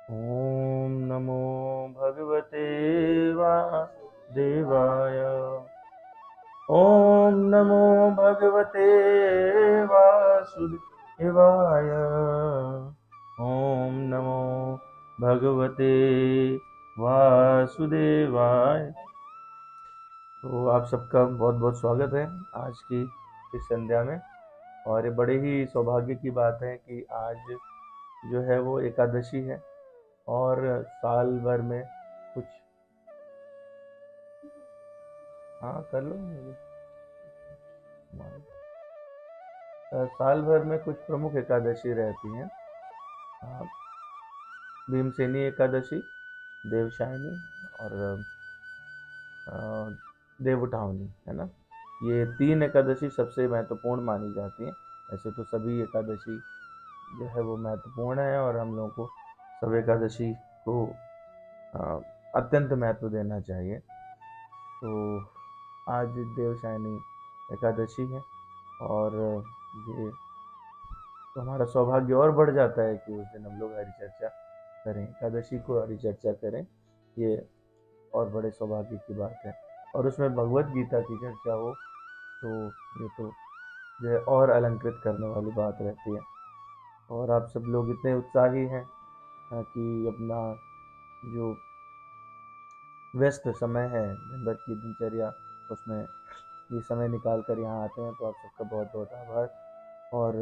ॐ नमो भगवते वासुदेवाय। ॐ नमो भगवते वासुदेवाय। ॐ नमो भगवते वासुदेवाय। तो आप सबका बहुत बहुत स्वागत है आज की इस संध्या में। और ये बड़े ही सौभाग्य की बात है कि आज जो है वो एकादशी है और साल भर में कुछ कर लो साल भर में कुछ प्रमुख एकादशी रहती हैं। भीमसेनी एकादशी, देवशायनी और देवउठावनी, है ना। ये तीन एकादशी सबसे महत्वपूर्ण मानी जाती हैं। ऐसे तो सभी एकादशी जो है वो महत्वपूर्ण है और हम लोगों को सब एकादशी को अत्यंत महत्व देना चाहिए। तो आज देवशायनी एकादशी है और ये तो हमारा सौभाग्य और बढ़ जाता है कि उस दिन हम लोग हरि चर्चा करें, एकादशी को हरि चर्चा करें। ये और बड़े सौभाग्य की बात है और उसमें भगवत गीता की चर्चा हो तो ये तो जो है और अलंकृत करने वाली बात रहती है। और आप सब लोग इतने उत्साही हैं कि अपना जो व्यस्त समय है दिन भर की दिनचर्या, उसमें ये समय निकाल कर यहाँ आते हैं, तो आप सबका बहुत बहुत आभार। और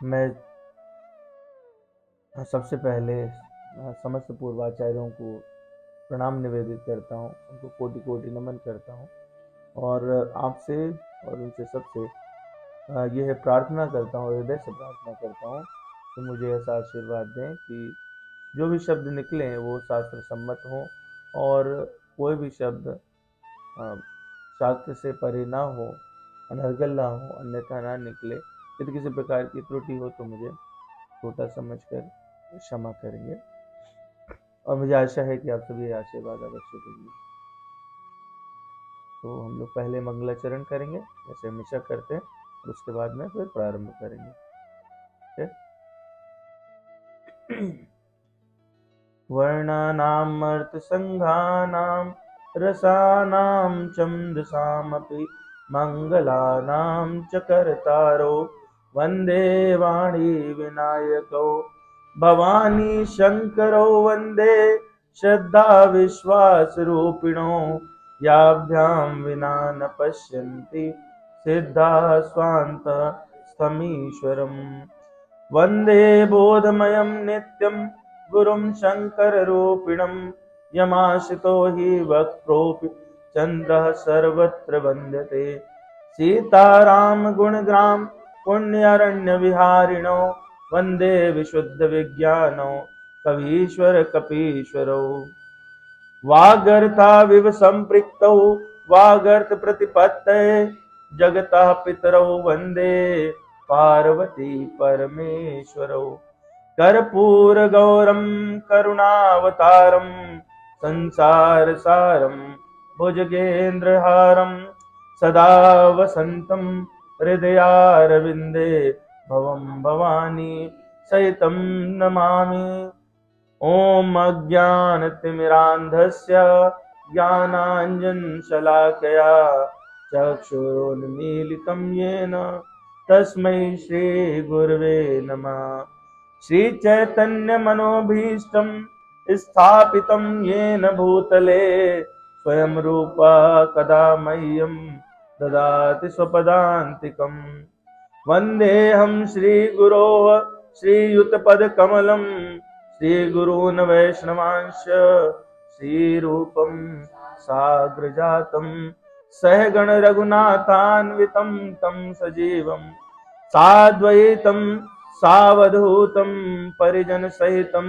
मैं सबसे पहले समस्त पूर्वाचार्यों को प्रणाम निवेदित करता हूँ, उनको कोटि कोटि नमन करता हूँ और आपसे और उनसे सबसे यह प्रार्थना करता हूँ, हृदय से प्रार्थना करता हूँ कि मुझे ऐसा आशीर्वाद दें कि जो भी शब्द निकले वो शास्त्र सम्मत हो और कोई भी शब्द शास्त्र से परे ना हो, अनर्गल ना हो, अन्यथा ना निकले। यदि किसी प्रकार की त्रुटि हो तो मुझे छोटा समझकर क्षमा करेंगे और मुझे आशा है कि आप सभी आशीर्वाद अवश्य देंगे। तो हम लोग पहले मंगलाचरण करेंगे जैसे हमेशा करते हैं और उसके बाद में फिर प्रारंभ करेंगे। वर्णानाम् अर्थसंघानां रसानां छन्दसामपि मङ्गलानां च कर्तारो वन्दे वाणी विनायकौ भवानी शंकरो वन्दे श्रद्धा विश्वासरूपिणो याभ्यां विना न पश्यन्ति सिद्धा स्वान्तः स्थमीश्वरम् वन्दे बोधमयं नित्यं गुरुं शङ्कररूपिणं यमाश्रितो हि वक्त्रोऽपि चन्द्रः सर्वत्र वन्द्यते सीताराम गुणग्राम पुण्यरण्यविहारिणो वन्दे विशुद्धविज्ञानो कवीश्वर कपीश्वरौ वागर्ताविव सम्पृक्तौ वागर्तप्रतिपत्तये जगतः पितरौ वन्दे पार्वती परमेश्वरौ कर्पूरगौरं करुणावतारं संसारसारं भुजगेन्द्रहारं सदा वसन्तं हृदयारविन्दे भवं भवानी सहितं नमामि। ॐ अज्ञानतिमिरान्धस्य ज्ञानाञ्जनशलाकया चक्षुरुन्मीलितं येन तस्मै श्रीगुरवे नमः। श्रीचैतन्यमनोभीष्टं स्थापितं येन भूतले स्वयं रूपा कदा मह्यं ददाति स्वपदान्तिकम्। वन्देऽहं श्रीगुरोः श्रीयुतपदकमलं श्रीगुरून् वैष्णवांश्च श्रीरूपं साग्रजातं सहगण रघुनाथान्वितं तं सजीवं साद्वैतं सावधूतं परिजनसहितं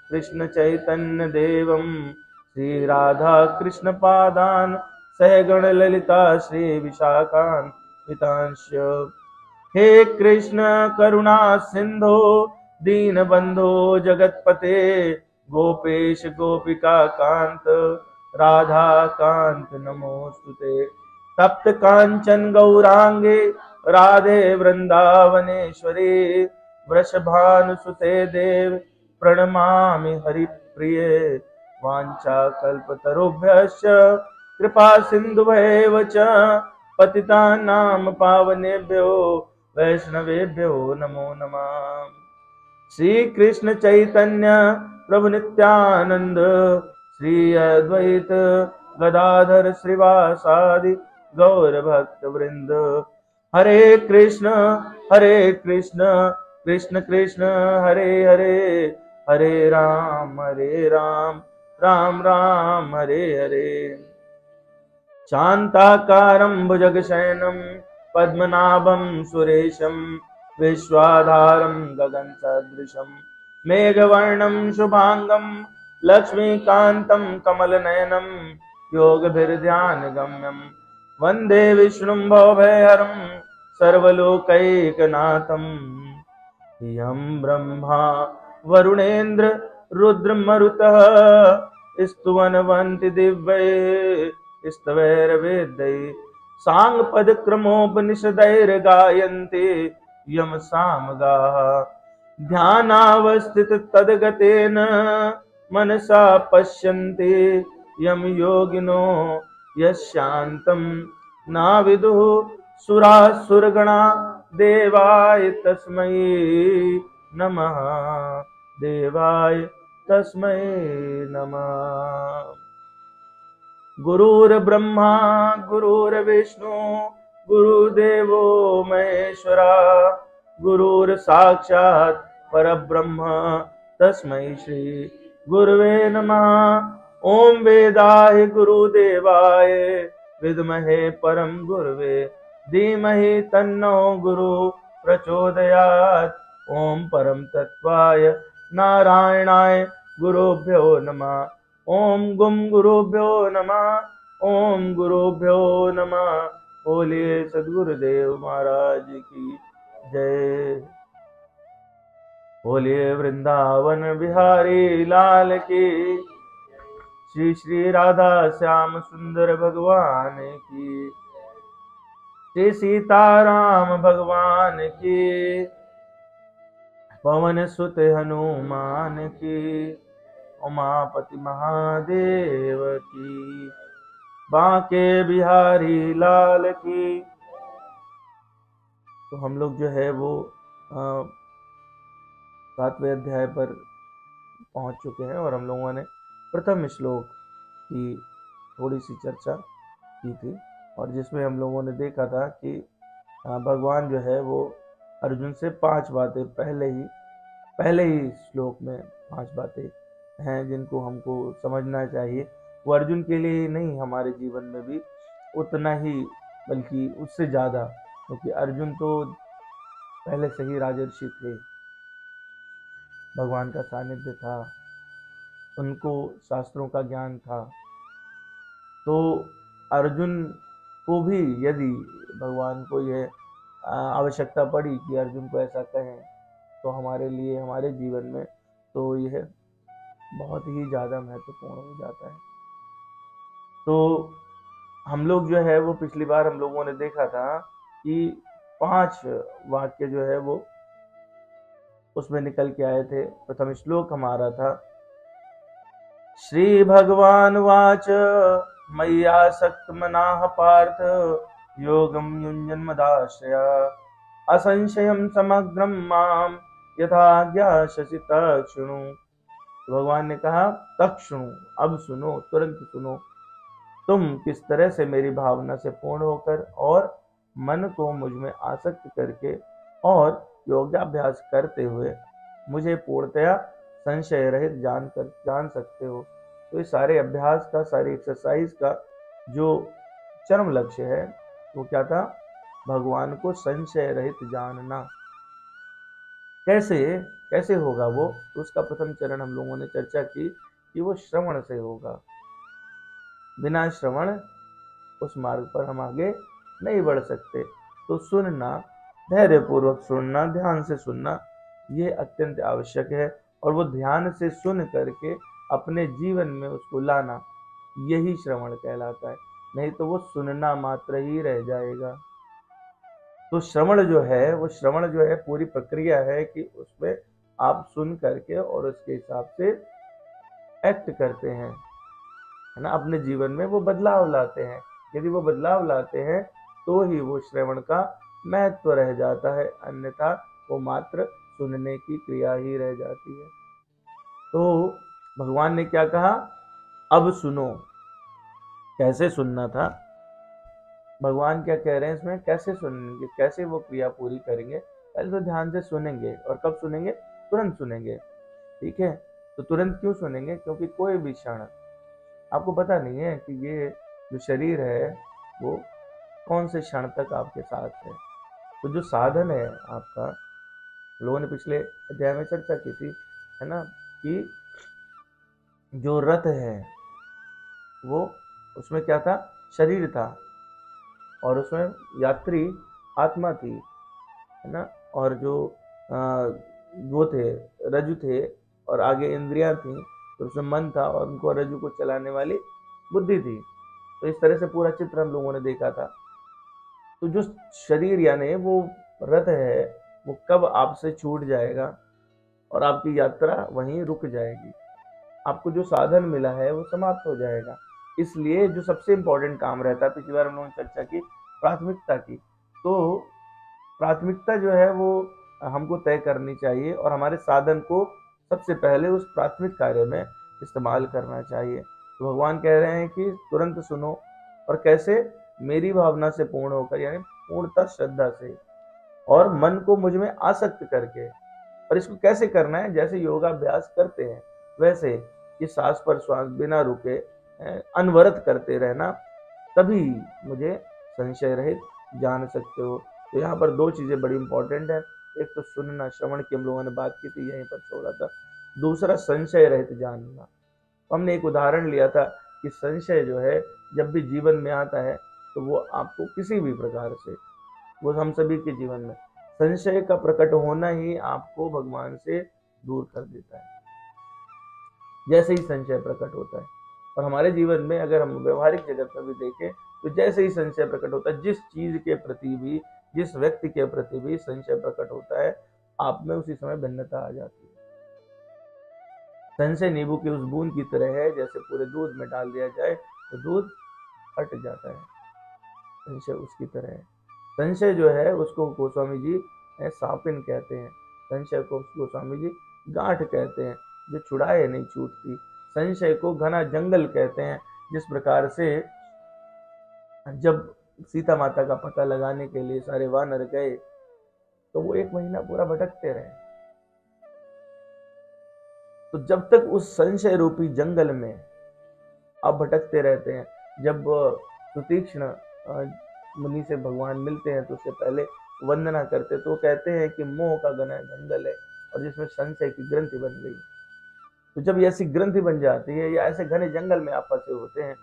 कृष्णचैतन्यदेवं श्रीराधाकृष्णपादान् सहगण ललिता श्रीविशाखान्वितांश्च। हे कृष्ण करुणा सिंधो दीनबंधो जगतपते गोपेश गोपिका कांत राधा कांत नमोस्तुते। तप्त कांचन गौरांगे राधे वृंदावनेश्वरी वृषभानुसुते देव प्रणमामि हरिप्रिये। वाञ्छाकल्पतरुभ्यश्च कृपा सिन्धुभैव च पतितानां पावनेभ्यो वैष्णवेभ्यो नमो नमः। श्री कृष्ण चैतन्य प्रभु नित्यानंद श्री अद्वैत गदाधर श्रीवासादि गौर भक्त वृंद। हरे कृष्ण कृष्ण कृष्ण हरे हरे, हरे राम राम राम हरे हरे। शान्ताकारं भुजगशयनं पद्मनाभं सुरेशं विश्वाधारं गगनसदृशं मेघवर्णं शुभांगं लक्ष्मीकान्तं कमलनयनं योगभिर्ध्यानगम्यं वन्दे विष्णुं भवभयहरं सर्वलोकैकनाथं। यं ब्रह्मा वरुणेन्द्र रुद्रमरुतः स्तुवन्वन्ति दिव्यैः स्तवैर्वेदैः साङ्गपदक्रमोपनिषदैर्गायन्ति यम सामगाः। ध्यानावस्थिततद्गतेन मनसा पश्यन्ति यम योगिनो यशान्तं नाविदुः सुरासुरगणा। देवाय तस्मै नमः, देवाय तस्मै नमः। गुरुर्ब्रह्मा गुरुर्विष्णु गुरुदेवो महेश्वरा। गुरुर्साक्षात् परब्रह्म तस्मै श्री गुरुवे नमः। ओम वेदाय गुरुदेवाय विद्महे परम गुरुवे धीमहि तन्नो गुरु प्रचोदयात्। ओम परम तत्वाय नारायणाय गुरुभ्यो नमः। ओम गुम गुरुभ्यो नमः, ओम गुरुभ्यो नमः। बोलिए सद्गुरुदेव महाराज की जय। बोलिए वृंदावन बिहारी लाल की, श्री श्री राधा श्याम सुंदर भगवान की, श्री सीताराम भगवान की, पवन सुत हनुमान की, उमापति महादेव की, बांके बिहारी लाल की। तो हम लोग जो है वो 7वें अध्याय पर पहुंच चुके हैं और हम लोगों ने प्रथम श्लोक की थोड़ी सी चर्चा की थी, और जिसमें हम लोगों ने देखा था कि भगवान जो है वो अर्जुन से 5 बातें पहले ही श्लोक में 5 बातें हैं जिनको हमको समझना चाहिए। वो अर्जुन के लिए ही नहीं, हमारे जीवन में भी उतना ही बल्कि उससे ज़्यादा, क्योंकि अर्जुन तो पहले से ही राजर्षि थे, भगवान का सानिध्य था, उनको शास्त्रों का ज्ञान था। तो अर्जुन को भी यदि भगवान को यह आवश्यकता पड़ी कि अर्जुन को ऐसा कहें, तो हमारे लिए, हमारे जीवन में तो यह बहुत ही ज़्यादा महत्वपूर्ण हो जाता है। तो हम लोग जो है वो पिछली बार हम लोगों ने देखा था कि 5 वाक्य जो है वो उसमें निकल के आए थे। प्रथम श्लोक हमारा था श्री भगवान वाच मय्यासक्त मनाः पार्थ योगम युञ्जन मदाश्रया असंशयम समग्रम माम यथा ज्ञास्यसि तच्छृणु। भगवान ने कहा तक्षणु, अब सुनो, तुरंत सुनो, तुम किस तरह से मेरी भावना से पूर्ण होकर और मन को मुझ में आसक्त करके और योगाभ्यास करते हुए मुझे पूर्णतया संशय रहित जान सकते हो। तो इस सारे अभ्यास का, सारी एक्सरसाइज का जो चरम लक्ष्य है वो क्या था? भगवान को संशय रहित जानना। कैसे होगा वो? उसका प्रथम चरण हम लोगों ने चर्चा की कि वो श्रवण से होगा। बिना श्रवण उस मार्ग पर हम आगे नहीं बढ़ सकते। तो सुनना, धैर्यपूर्वक सुनना, ध्यान से सुनना, ये अत्यंत आवश्यक है। और वो ध्यान से सुन करके अपने जीवन में उसको लाना, यही श्रवण कहलाता है। नहीं तो वो सुनना मात्र ही रह जाएगा। तो श्रवण जो है वो श्रवण जो है पूरी प्रक्रिया है कि उसमें आप सुन करके और उसके हिसाब से एक्ट करते हैं, है ना, अपने जीवन में वो बदलाव लाते हैं। यदि वो बदलाव लाते हैं तो ही वो श्रवण का महत्व रह जाता है, अन्यथा वो मात्र सुनने की क्रिया ही रह जाती है। तो भगवान ने क्या कहा, अब सुनो। कैसे सुनना था, भगवान क्या कह रहे हैं इसमें, कैसे सुनेंगे, कैसे वो क्रिया पूरी करेंगे। पहले तो ध्यान से सुनेंगे, और कब सुनेंगे, तुरंत सुनेंगे। ठीक है, तो तुरंत क्यों सुनेंगे, क्योंकि कोई भी क्षण आपको पता नहीं है कि ये जो शरीर है वो कौन से क्षण तक आपके साथ है। तो जो साधन है आपका, लोगों ने पिछले अध्याय में चर्चा की थी, है ना, कि जो रथ है वो, उसमें क्या था, शरीर था, और उसमें यात्री आत्मा थी, है ना, और जो वो थे, रज्जु थे, और आगे इंद्रियां थी, तो उसमें मन था, और उनको रज्जु को चलाने वाली बुद्धि थी। तो इस तरह से पूरा चित्र हम लोगों ने देखा था। तो जो शरीर यानी वो रथ है, वो कब आपसे छूट जाएगा और आपकी यात्रा वहीं रुक जाएगी, आपको जो साधन मिला है वो समाप्त हो जाएगा। इसलिए जो सबसे इम्पोर्टेंट काम रहता है, पिछली बार हम लोगों ने चर्चा की प्राथमिकता की, तो प्राथमिकता जो है वो हमको तय करनी चाहिए, और हमारे साधन को सबसे पहले उस प्राथमिक कार्य में इस्तेमाल करना चाहिए। तो भगवान कह रहे हैं कि तुरंत सुनो, और कैसे, मेरी भावना से पूर्ण होकर, यानी पूर्णतः श्रद्धा से, और मन को मुझ में आसक्त करके। और इसको कैसे करना है, जैसे योगाभ्यास करते हैं वैसे, कि सांस पर श्वास बिना रुके अनवरत करते रहना, तभी मुझे संशय रहित जान सकते हो। तो यहाँ पर दो चीजें बड़ी इंपॉर्टेंट है, एक तो सुनना, श्रवण की हम लोगों ने बात की थी, यहीं पर छोड़ा था। दूसरा संशय रहित जानना। हमने एक उदाहरण लिया था कि संशय जो है जब भी जीवन में आता है, तो वो आपको किसी भी प्रकार से, वो हम सभी के जीवन में संशय का प्रकट होना ही आपको भगवान से दूर कर देता है, जैसे ही संशय प्रकट होता है। और हमारे जीवन में अगर हम व्यवहारिक जगत में भी देखें, तो जैसे ही संशय प्रकट होता है, जिस चीज के प्रति भी, जिस व्यक्ति के प्रति भी संशय प्रकट होता है, आप में उसी समय भिन्नता आ जाती है। संशय नींबू की उस बूंद की तरह है, जैसे पूरे दूध में डाल दिया जाए तो दूध हट जाता है, संशय उसकी तरह है। संशय जो है उसको गोस्वामी जी सापिन कहते हैं, संशय को गोस्वामी जी गांठ कहते हैं, जो छुड़ाए नहीं छूटती। संशय को घना जंगल कहते हैं, जिस प्रकार से जब सीता माता का पता लगाने के लिए सारे वानर गए, तो वो 1 महीना पूरा भटकते रहे। तो जब तक उस संशय रूपी जंगल में आप भटकते रहते हैं, जब सुतीक्ष्ण मुनि से भगवान मिलते हैं तो उससे पहले वंदना करते, तो कहते हैं कि मोह का घना जंगल है, और जिसमें संशय की ग्रंथि बन गई। तो जब ऐसी ग्रंथि बन जाती है, या ऐसे घने जंगल में आप फंसे होते हैं,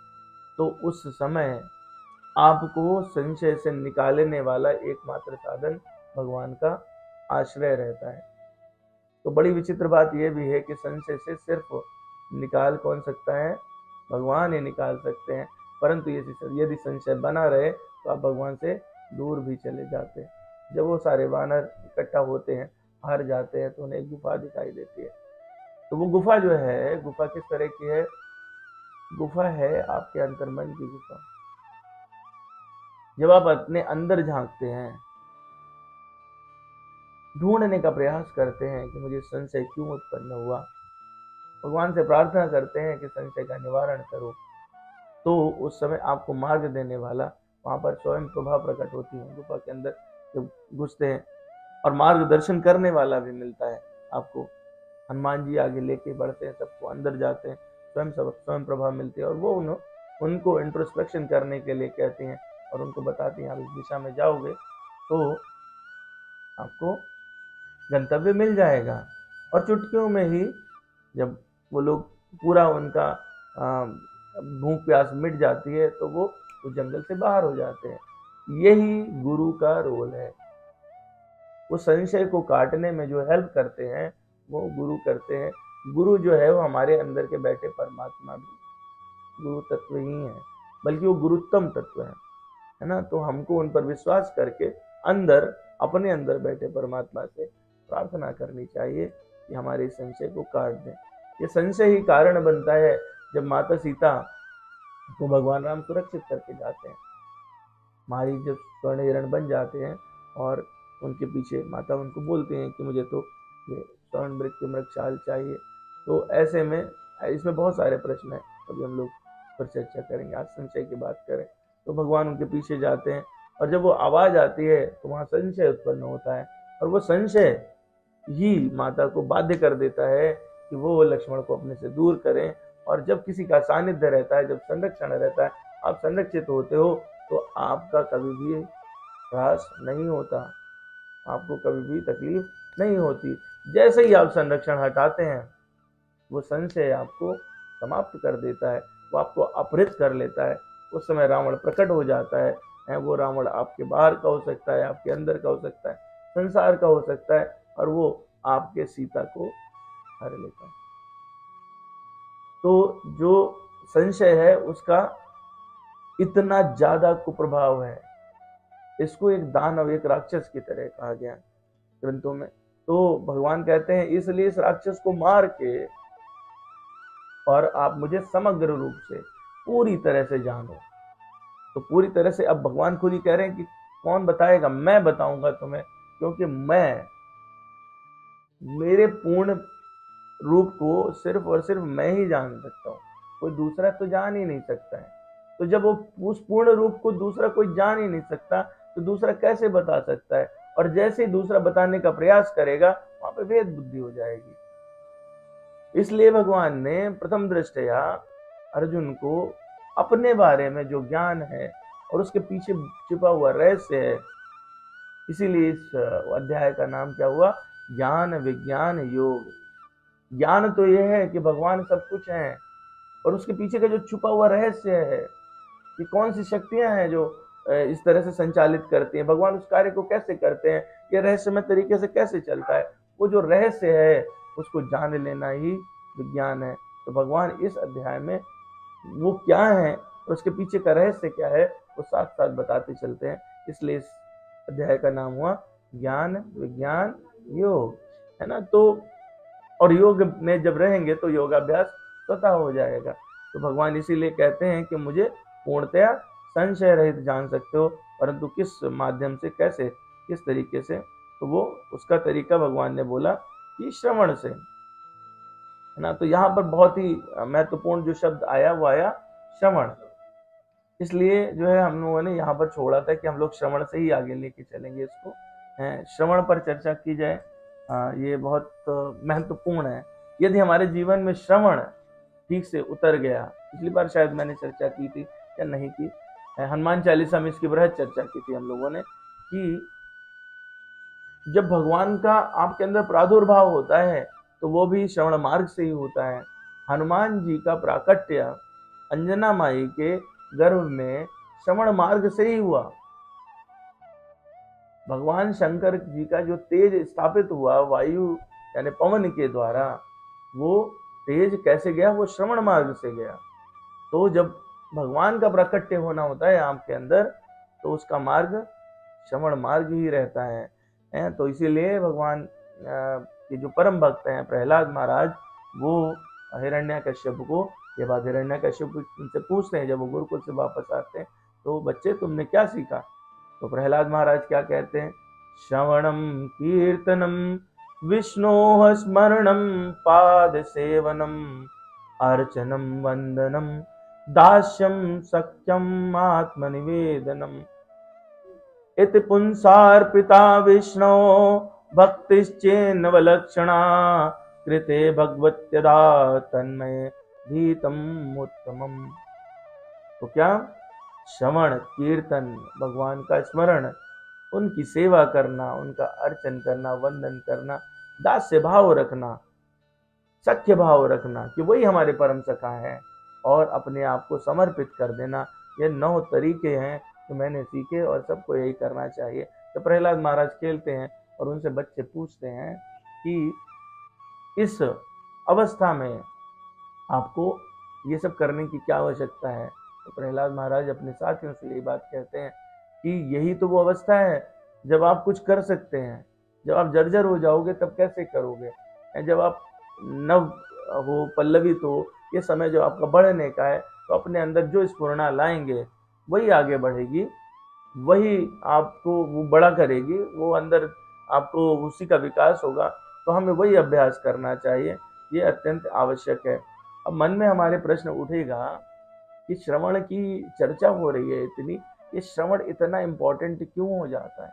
तो उस समय आपको संशय से निकालने वाला एकमात्र साधन भगवान का आश्रय रहता है। तो बड़ी विचित्र बात यह भी है कि संशय से सिर्फ निकाल कौन सकता है, भगवान ही निकाल सकते हैं। परंतु यदि संशय बना रहे तो आप भगवान से दूर भी चले जाते हैं। जब वो सारे वानर इकट्ठा होते हैं, हार जाते हैं, तो उन्हें एक गुफा दिखाई देती है। तो वो गुफा जो है, गुफा किस तरह की है, गुफा है आपके अंतर्मन की गुफा। जब आप अपने अंदर झांकते हैं, ढूंढने का प्रयास करते हैं कि मुझे संशय क्यों उत्पन्न हुआ, भगवान से प्रार्थना करते हैं कि संशय का निवारण करो, तो उस समय आपको मार्ग देने वाला वहां पर स्वयं प्रभा प्रकट होती है। गुफा के अंदर जब घुसते हैं, और मार्गदर्शन करने वाला भी मिलता है आपको। हनुमान जी आगे लेके बढ़ते हैं, सबको अंदर जाते हैं, स्वयं प्रभा मिलती है, और वो उनको इंट्रोस्पेक्शन करने के लिए कहती हैं, और उनको बताती हैं आप इस दिशा में जाओगे तो आपको गंतव्य मिल जाएगा। और चुटकियों में ही जब वो लोग पूरा उनका भूख प्यास मिट जाती है, तो वो उस जंगल से बाहर हो जाते हैं। यही गुरु का रोल है। वो संशय को काटने में जो हेल्प करते हैं वो गुरु करते हैं। गुरु जो है वो हमारे अंदर के बैठे परमात्मा भी गुरु तत्व ही है, बल्कि वो गुरुत्तम तत्व है ना। तो हमको उन पर विश्वास करके अंदर, अपने अंदर बैठे परमात्मा से प्रार्थना करनी चाहिए कि हमारे संशय को काट दें। ये संशय ही कारण बनता है जब माता सीता को भगवान राम सुरक्षित करके जाते हैं, मारी जब स्वर्ण हिरण बन जाते हैं और उनके पीछे माता उनको बोलते हैं कि मुझे तो ये स्वर्ण मृग की मृगशाल चाहिए। तो ऐसे में इसमें बहुत सारे प्रश्न हैं, कभी हम लोग पर चर्चा करेंगे। आज संशय की बात करें तो भगवान उनके पीछे जाते हैं और जब वो आवाज आती है तो वहां संशय उत्पन्न होता है और वो संशय ही माता को बाध्य कर देता है कि वो लक्ष्मण को अपने से दूर करें। और जब किसी का सानिध्य रहता है, जब संरक्षण रहता है, आप संरक्षित होते हो, तो आपका कभी भी ह्रास नहीं होता, आपको कभी भी तकलीफ नहीं होती। जैसे ही आप संरक्षण हटाते हैं, वो संशय आपको समाप्त कर देता है, वो आपको अपहृत कर लेता है। उस समय रावण प्रकट हो जाता है। वो रावण आपके बाहर का हो सकता है, आपके अंदर का हो सकता है, संसार का हो सकता है, और वो आपके सीता को हर लेता है। तो जो संशय है उसका इतना ज्यादा कुप्रभाव है, इसको एक दानव, एक राक्षस की तरह कहा गया ग्रंथों में। तो भगवान कहते हैं इसलिए इस राक्षस को मार के और आप मुझे समग्र रूप से पूरी तरह से जानो। तो पूरी तरह से अब भगवान खुद ही कह रहे हैं कि कौन बताएगा, मैं बताऊंगा तुम्हें, क्योंकि मैं, मेरे पूर्ण रूप को सिर्फ और सिर्फ मैं ही जान सकता हूँ, कोई दूसरा तो जान ही नहीं सकता है। तो जब वो उस पूर्ण रूप को दूसरा कोई जान ही नहीं सकता, तो दूसरा कैसे बता सकता है? और जैसे ही दूसरा बताने का प्रयास करेगा, वहां पे भेद बुद्धि हो जाएगी। इसलिए भगवान ने प्रथम दृष्टया अर्जुन को अपने बारे में जो ज्ञान है और उसके पीछे छिपा हुआ रहस्य है, इसीलिए इस अध्याय का नाम क्या हुआ? ज्ञान विज्ञान योग। ज्ञान तो यह है कि भगवान सब कुछ है, और उसके पीछे का जो छुपा हुआ रहस्य है कि कौन सी शक्तियां हैं जो इस तरह से संचालित करती हैं, भगवान उस कार्य को कैसे करते हैं, ये रहस्यमय तरीके से कैसे चलता है, वो जो रहस्य है उसको जान लेना ही विज्ञान है। तो भगवान इस अध्याय में वो क्या है और उसके पीछे का रहस्य क्या है, वो साथ साथ बताते चलते हैं। इसलिए इस अध्याय का नाम हुआ ज्ञान विज्ञान योग, है ना। तो और योग में जब रहेंगे तो योगाभ्यास स्वतः हो जाएगा। तो भगवान इसीलिए कहते हैं कि मुझे पूर्णतया संशय रहित जान सकते हो, परंतु किस माध्यम से, कैसे, किस तरीके से? तो वो उसका तरीका भगवान ने बोला कि श्रवण से, है ना। तो यहाँ पर बहुत ही महत्वपूर्ण जो शब्द आया वो आया श्रवण। इसलिए जो है हम लोगों ने यहाँ पर छोड़ा था कि हम लोग श्रवण से ही आगे लेके चलेंगे इसको। श्रवण पर चर्चा की जाए, ये बहुत महत्वपूर्ण है। यदि हमारे जीवन में श्रवण ठीक से उतर गया, पिछली बार शायद मैंने चर्चा की थी या नहीं की, हनुमान चालीसा में इसकी बृहद चर्चा की थी हम लोगों ने, कि जब भगवान का आपके अंदर प्रादुर्भाव होता है तो वो भी श्रवण मार्ग से ही होता है। हनुमान जी का प्राकट्य अंजना माई के गर्भ में श्रवण मार्ग से ही हुआ। भगवान शंकर जी का जो तेज स्थापित हुआ वायु यानी पवन के द्वारा, वो तेज कैसे गया? वो श्रवण मार्ग से गया। तो जब भगवान का प्राकट्य होना होता है आपके अंदर, तो उसका मार्ग श्रवण मार्ग ही रहता है। तो इसीलिए भगवान के जो परम भक्त हैं प्रहलाद महाराज, वो हिरण्यकश्यप को ये बात हिरण्यकश्यप उनसे पूछते हैं, जब वो गुरुकुल से वापस आते हैं, तो बच्चे तुमने क्या सीखा? तो प्रहलाद महाराज क्या कहते हैं? श्रवणम कीर्तनम विष्णोः स्मरणम पाद सेवनम अर्चनम वंदनम दास्यम सख्यम आत्मनिवेदनम इति पुंसार्पिता विष्णो भक्तिश्चेन्नवलक्षणा कृते भगवत्यदा तन्मय भीतम उत्तमम। तो क्या? श्रवण कीर्तन, भगवान का स्मरण, उनकी सेवा करना, उनका अर्चन करना, वंदन करना, दास्य भाव रखना, सख्य भाव रखना कि वही हमारे परम सखा है, और अपने आप को समर्पित कर देना। ये 9 तरीके हैं जो मैंने सीखे और सबको यही करना चाहिए। तो प्रहलाद महाराज खेलते हैं और उनसे बच्चे पूछते हैं कि इस अवस्था में आपको ये सब करने की क्या आवश्यकता है? तो प्रहलाद महाराज अपने साथियों से यही बात कहते हैं कि यही तो वो अवस्था है जब आप कुछ कर सकते हैं, जब आप जर्जर हो जाओगे तब कैसे करोगे? जब आप नव हो, पल्लवित हो, ये समय जो आपका बढ़ने का है, तो अपने अंदर जो स्फुरना लाएंगे वही आगे बढ़ेगी, वही आपको वो बड़ा करेगी, वो अंदर आपको उसी का विकास होगा। तो हमें वही अभ्यास करना चाहिए, ये अत्यंत आवश्यक है। अब मन में हमारे प्रश्न उठेगा कि श्रवण की चर्चा हो रही है इतनी, ये श्रवण इतना इम्पोर्टेंट क्यों हो जाता है?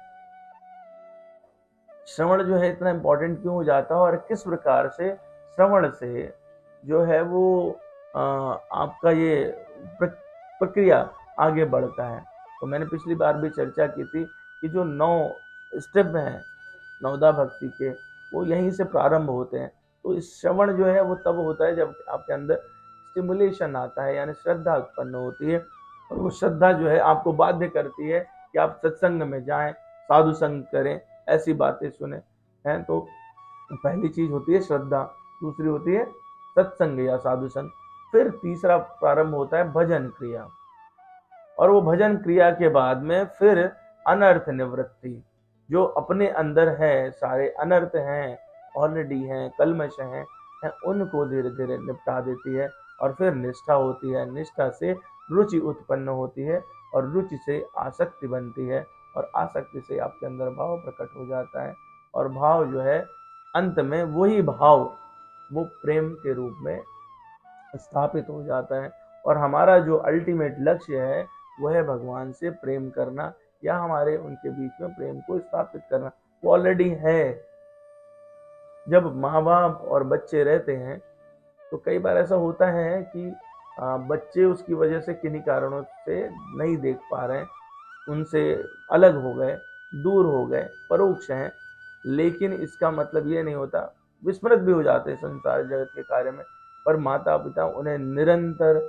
श्रवण जो है इतना इम्पोर्टेंट क्यों हो जाता है, और किस प्रकार से श्रवण से जो है वो आपका ये प्रक्रिया आगे बढ़ता है? तो मैंने पिछली बार भी चर्चा की थी कि जो 9 स्टेप हैं नवदा भक्ति के, वो यहीं से प्रारंभ होते हैं। तो इस श्रवण जो है वो तब होता है जब आपके अंदर स्टिमुलेशन आता है, यानी श्रद्धा उत्पन्न होती है, और वो श्रद्धा जो है आपको बाध्य करती है कि आप सत्संग में जाएं, साधु संग करें, ऐसी बातें सुने हैं। तो पहली चीज होती है श्रद्धा, दूसरी होती है सत्संग या साधु संग, फिर तीसरा प्रारंभ होता है भजन क्रिया, और वो भजन क्रिया के बाद में फिर अनर्थ निवृत्ति, जो अपने अंदर है सारे अनर्थ हैं, ऑलरेडी हैं, कलमश हैं, उनको धीरे धीरे निपटा देती है। और फिर निष्ठा होती है, निष्ठा से रुचि उत्पन्न होती है, और रुचि से आसक्ति बनती है, और आसक्ति से आपके अंदर भाव प्रकट हो जाता है, और भाव जो है अंत में वही भाव वो प्रेम के रूप में स्थापित हो जाता है। और हमारा जो अल्टीमेट लक्ष्य है वह है भगवान से प्रेम करना, या हमारे उनके बीच में प्रेम को स्थापित करना, वो ऑलरेडी है। जब माँ बाप और बच्चे रहते हैं तो कई बार ऐसा होता है कि बच्चे उसकी वजह से किन्हीं कारणों से नहीं देख पा रहे हैं, उनसे अलग हो गए, दूर हो गए, परोक्ष हैं, लेकिन इसका मतलब ये नहीं होता, विस्मृत भी हो जाते हैं संसार जगत के कार्य में, पर माता पिता उन्हें निरंतर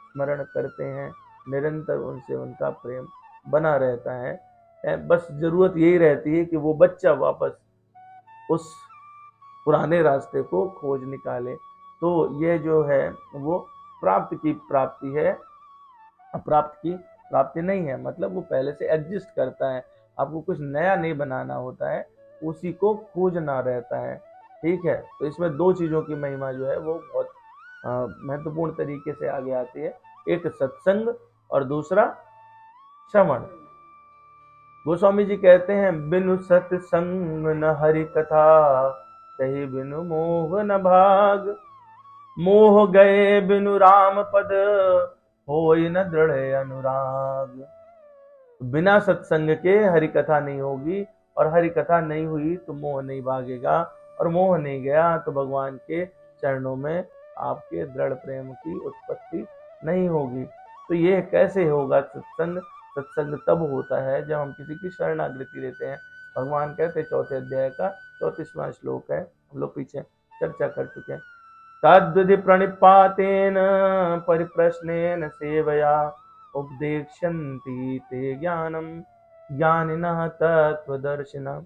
स्मरण करते हैं, निरंतर उनसे उनका प्रेम बना रहता है। बस जरूरत यही रहती है कि वो बच्चा वापस उस पुराने रास्ते को खोज निकाले। तो ये जो है वो प्राप्त की प्राप्ति है, अप्राप्त की प्राप्ति नहीं है। मतलब वो पहले से एग्जिस्ट करता है, आपको कुछ नया नहीं बनाना होता है, उसी को खोजना रहता है। ठीक है, तो इसमें दो चीजों की महिमा जो है वो बहुत महत्वपूर्ण तरीके से आगे आती है, एक सत्संग और दूसरा श्रवण। गोस्वामी जी कहते हैं, बिनु सत्संग न हरि कथा, तही बिनु मोह न भाग, मोह गए बिनु राम पद, होई न दृढ़ अनुराग। बिना सत्संग के हरि कथा नहीं होगी, और हरि कथा नहीं हुई तो मोह नहीं भागेगा, और मोह नहीं गया तो भगवान के चरणों में आपके दृढ़ प्रेम की उत्पत्ति नहीं होगी। तो ये कैसे होगा सत्संग? सत्संग तब होता है जब हम किसी की शरणागति लेते हैं। भगवान कहते 4थे अध्याय का 34वां श्लोक है, हम लोग पीछे चर्चा कर चुके हैं। तद्विधि प्रणिपातेन परिप्रश्नेन सेवया, उपदेक्ष्यन्ति ते ज्ञानम ज्ञानिनः तत्वदर्शिनः।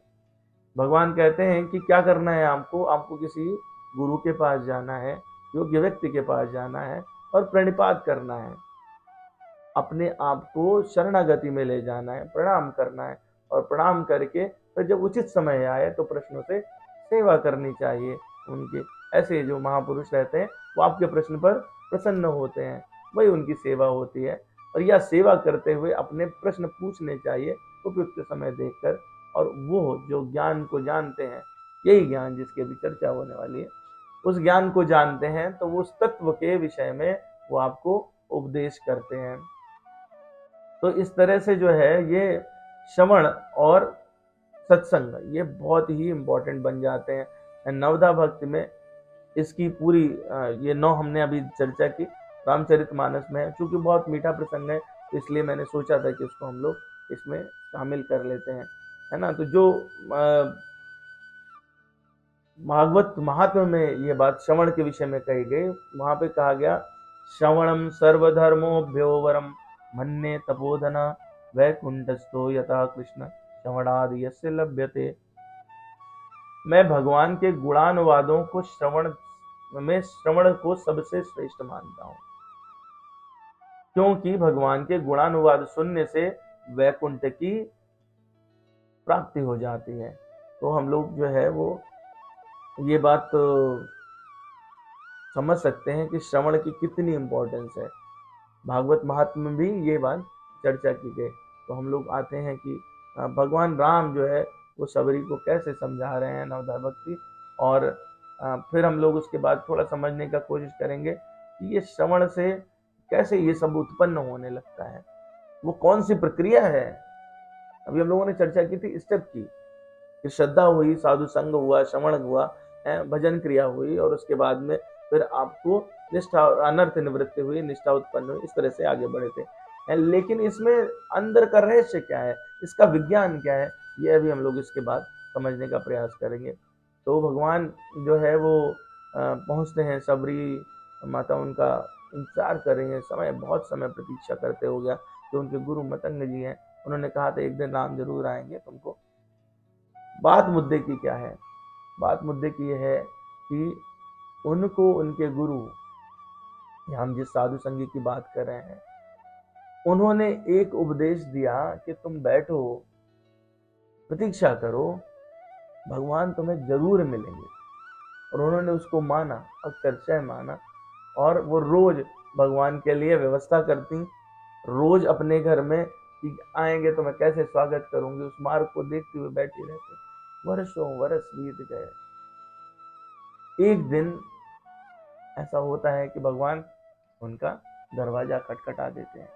भगवान कहते हैं कि क्या करना है आपको, आपको किसी गुरु के पास जाना है, योग्य व्यक्ति के पास जाना है, और प्रणिपात करना है, अपने आप को शरणागति में ले जाना है, प्रणाम करना है, और प्रणाम करके फिर जब उचित समय आए तो प्रश्नों से सेवा करनी चाहिए उनके। ऐसे जो महापुरुष रहते हैं वो आपके प्रश्न पर प्रसन्न होते हैं, वही उनकी सेवा होती है। और यह सेवा करते हुए अपने प्रश्न पूछने चाहिए उपयुक्त समय देखकर, और वो जो ज्ञान को जानते हैं, यही ज्ञान जिसकी अभी चर्चा होने वाली है, उस ज्ञान को जानते हैं तो वो उस तत्व के विषय में वो आपको उपदेश करते हैं। तो इस तरह से जो है ये श्रवण और सत्संग ये बहुत ही इम्पोर्टेंट बन जाते हैं नवदा भक्ति में। इसकी पूरी ये 9 हमने अभी चर्चा की, रामचरितमानस में है। चूंकि बहुत मीठा प्रसंग है तो इसलिए मैंने सोचा था कि उसको हम लोग इसमें शामिल कर लेते हैं, है ना। तो जो भागवत महात्म्य में ये बात श्रवण के विषय में कही गई, वहां पे कहा गया, श्रवणम सर्वधर्मोभ्यो वरम मन्ये तपोधना, वैकुंठस्थो यथा कृष्ण श्रवणादि यस्य लभ्यते। मैं भगवान के गुणानुवादों को श्रवण को सबसे श्रेष्ठ मानता हूं, क्योंकि भगवान के गुणानुवाद सुनने से वैकुंठ की प्राप्ति हो जाती है। तो हम लोग जो है वो ये बात तो समझ सकते हैं कि श्रवण की कितनी इम्पोर्टेंस है। भागवत महात्म्य में भी ये बात चर्चा की गई। तो हम लोग आते हैं कि भगवान राम जो है वो सबरी को कैसे समझा रहे हैं नवधा भक्ति, और फिर हम लोग उसके बाद थोड़ा समझने का कोशिश करेंगे कि ये श्रवण से कैसे ये सब उत्पन्न होने लगता है, वो कौन सी प्रक्रिया है। अभी हम लोगों ने चर्चा की थी स्टेप की, कि श्रद्धा हुई, साधु संग हुआ, श्रवण हुआ, भजन क्रिया हुई, और उसके बाद में फिर आपको निष्ठा, अनर्थ निवृत्ति हुई, निष्ठा उत्पन्न हुई, इस तरह से आगे बढ़े थे। लेकिन इसमें अंदर का रहस्य क्या है, इसका विज्ञान क्या है, ये अभी हम लोग इसके बाद समझने का प्रयास करेंगे। तो भगवान जो है वो पहुंचते हैं, सबरी माता उनका इंतजार कर रही है, बहुत समय प्रतीक्षा करते हो गया। जो उनके गुरु मतंग जी हैं, उन्होंने कहा था एक दिन राम जरूर आएंगे तुमको। बात मुद्दे की क्या है? बात मुद्दे की यह है कि उनको उनके गुरु, हम जिस साधु संगी की बात कर रहे हैं, उन्होंने एक उपदेश दिया कि तुम बैठो, प्रतीक्षा करो, भगवान तुम्हें जरूर मिलेंगे। और उन्होंने उसको माना, अक्षरशः माना, और वो रोज भगवान के लिए व्यवस्था करती, रोज अपने घर में कि आएंगे तो मैं कैसे स्वागत करूंगी, उस मार्ग को देखते हुए बैठी रहती। वर्षों वर्ष बीत गए। एक दिन ऐसा होता है कि भगवान उनका दरवाजा खटखटा देते हैं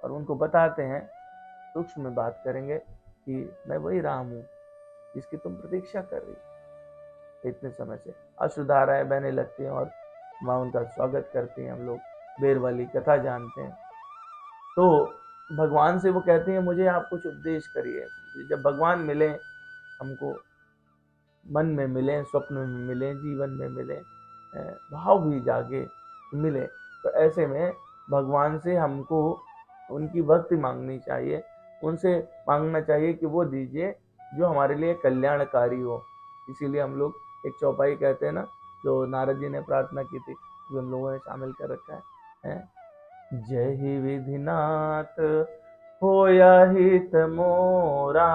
और उनको बताते हैं, सूक्ष्म में बात करेंगे, कि मैं वही राम हूँ जिसकी तुम प्रतीक्षा कर रही। इतने समय से अश्रुधाराएं बहने लगती हैं और माँ उनका स्वागत करती हैं। हम लोग बेर वाली कथा जानते हैं। तो भगवान से वो कहते हैं, मुझे आप कुछ उपदेश करिए। जब भगवान मिले हमको, मन में मिले, स्वप्न में मिले, जीवन में मिले, भाव भी जागे मिले, तो ऐसे में भगवान से हमको उनकी भक्ति मांगनी चाहिए। उनसे मांगना चाहिए कि वो दीजिए जो हमारे लिए कल्याणकारी हो। इसीलिए हम लोग एक चौपाई कहते हैं ना, जो नारद जी ने प्रार्थना की थी, जो हम लोगों ने शामिल कर रखा है। जय ही विधिनाथ होया हित मोरा,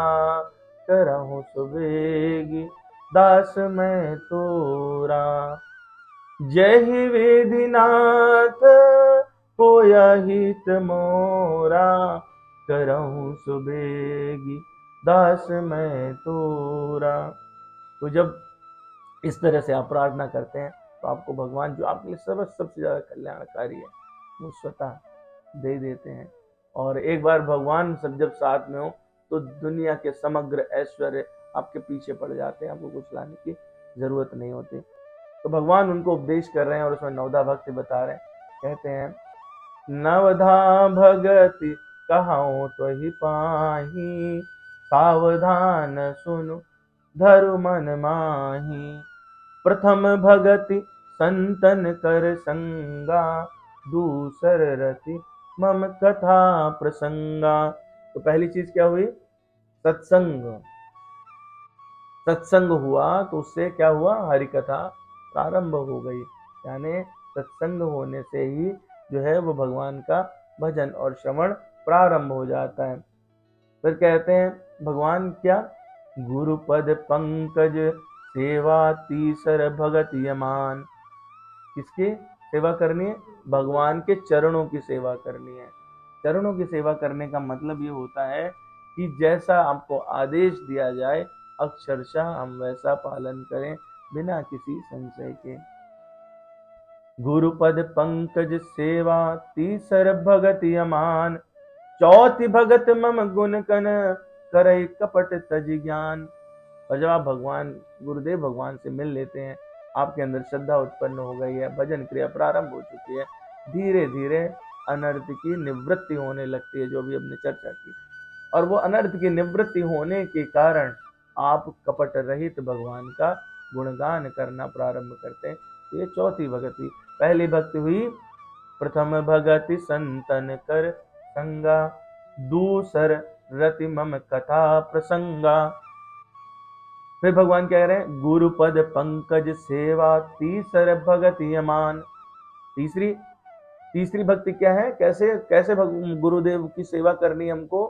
करहूं सुबेगी दास मैं तोरा। जय ही विधिनाथ होया हित मोरा, करहूं सुबेगी दास मैं तोरा। तो जब इस तरह से आप प्रार्थना करते हैं तो आपको भगवान, जो आपके लिए सबसे ज्यादा कल्याणकारी है, वो स्वतः दे देते हैं। और एक बार भगवान सब जब साथ में हो तो दुनिया के समग्र ऐश्वर्य आपके पीछे पड़ जाते हैं, आपको कुछ लाने की जरूरत नहीं होती। तो भगवान उनको उपदेश कर रहे हैं और उसमें नवधा भक्ति बता रहे हैं। कहते हैं, नवधा भगति कहाऊं तो ही पाही, सावधान सुनु धरु मन माही। प्रथम भगति संतन कर संगा, दूसर रति मम कथा प्रसंगा। तो पहली चीज क्या हुई? सत्संग। सत्संग हुआ तो उससे क्या हुआ? हरि कथा प्रारंभ हो गई। यानी सत्संग होने से ही जो है वो भगवान का भजन और श्रवण प्रारंभ हो जाता है। फिर कहते हैं भगवान क्या? गुरुपद पंकज सेवा तीसर भगत यमान। किसकी सेवा करनी है? भगवान के चरणों की सेवा करनी है। चरणों की सेवा करने का मतलब ये होता है कि जैसा आपको आदेश दिया जाए अक्षरशः हम वैसा पालन करें बिना किसी संशय के। गुरुपद पंकज सेवा तीसर भगत यमान, चौथी भगत मम गुण कन करई कपट तज ज्ञान। और जब आप भगवान गुरुदेव भगवान से मिल लेते हैं, आपके अंदर श्रद्धा उत्पन्न हो गई है, भजन क्रिया प्रारंभ हो चुकी है, धीरे धीरे अनर्थ की निवृत्ति होने लगती है, जो भी हमने चर्चा की। और वो अनर्थ की निवृत्ति होने के कारण आप कपट रहित भगवान का गुणगान करना प्रारंभ करते हैं। ये चौथी भक्ति। पहली भक्ति हुई प्रथम भगति संतन कर संगा, दूसर रति मम कथा प्रसंगा। फिर भगवान कह रहे हैं गुरुपद पंकज सेवा तीसर भगति यमान। तीसरी भक्ति क्या है? कैसे गुरुदेव की सेवा करनी हमको?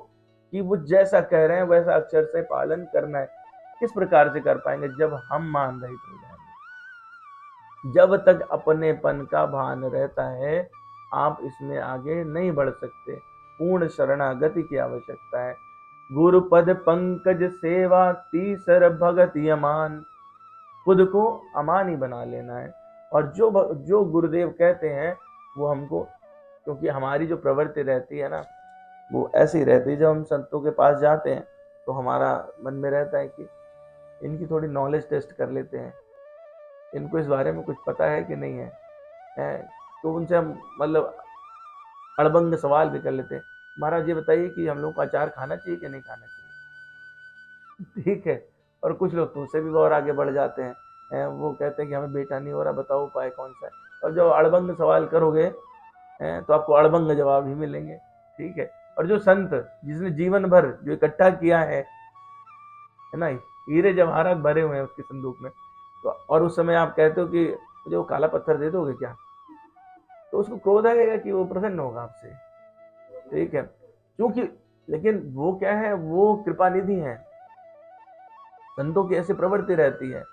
कि वो जैसा कह रहे हैं वैसा अक्षर से पालन करना है। किस प्रकार से कर पाएंगे? जब हम मान रहित हो जाएंगे। जब तक अपनेपन का भान रहता है आप इसमें आगे नहीं बढ़ सकते। पूर्ण शरणागति की आवश्यकता है। गुरुपद पंकज सेवा तीसर भगत यमान। खुद को अमान ही बना लेना है। और जो गुरुदेव कहते हैं वो हमको, क्योंकि हमारी जो प्रवृत्ति रहती है ना वो ऐसी रहती है, जब हम संतों के पास जाते हैं तो हमारा मन में रहता है कि इनकी थोड़ी नॉलेज टेस्ट कर लेते हैं, इनको इस बारे में कुछ पता है कि नहीं है, तो उनसे हम मतलब अड़बंग सवाल भी कर लेते हैं। महाराज ये बताइए कि हम लोग को अचार खाना चाहिए कि नहीं खाना चाहिए? ठीक है। और कुछ लोग तो उससे भी और आगे बढ़ जाते हैं, वो कहते हैं कि हमें बेटा नहीं हो रहा, बताओ उपाय कौन सा है। और जब अड़बंग सवाल करोगे तो आपको अड़बंग जवाब ही मिलेंगे। ठीक है। और जो संत जिसने जीवन भर जो इकट्ठा किया है ना, हीरे जवाहरात भरे हुए हैं उसके संदूक में, तो और उस समय आप कहते हो कि मुझे वो काला पत्थर दे दोगे क्या, तो उसको क्रोध आएगा कि वो प्रसन्न होगा आपसे। ठीक है। क्योंकि लेकिन वो क्या है, वो कृपा निधि है। संतों की ऐसी प्रवृत्ति रहती है।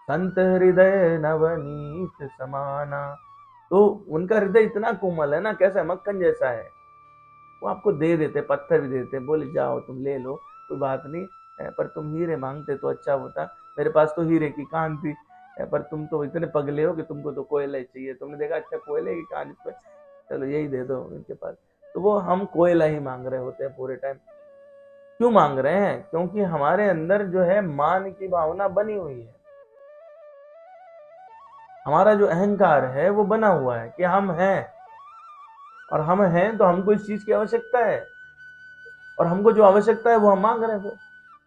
संत हृदय नवनीत समाना, तो उनका हृदय इतना कोमल है ना, कैसा मक्खन जैसा है। वो आपको दे देते, पत्थर भी देते, बोले जाओ तुम ले लो, कोई बात नहीं, पर तुम हीरे मांगते तो अच्छा होता, मेरे पास तो हीरे की कान थी, पर तुम तो इतने पगले हो कि तुमको तो कोयला ही चाहिए। तुमने देखा अच्छा कोयले की कान पे, चलो यही दे दो इनके पास। तो वो हम कोयला ही मांग रहे होते हैं पूरे टाइम। क्यों मांग रहे हैं? क्योंकि हमारे अंदर जो है मान की भावना बनी हुई है। हमारा जो अहंकार है वो बना हुआ है कि हम हैं, और हम हैं तो हमको इस चीज की आवश्यकता है, और हमको जो आवश्यकता है वो हम मांग रहे हैं।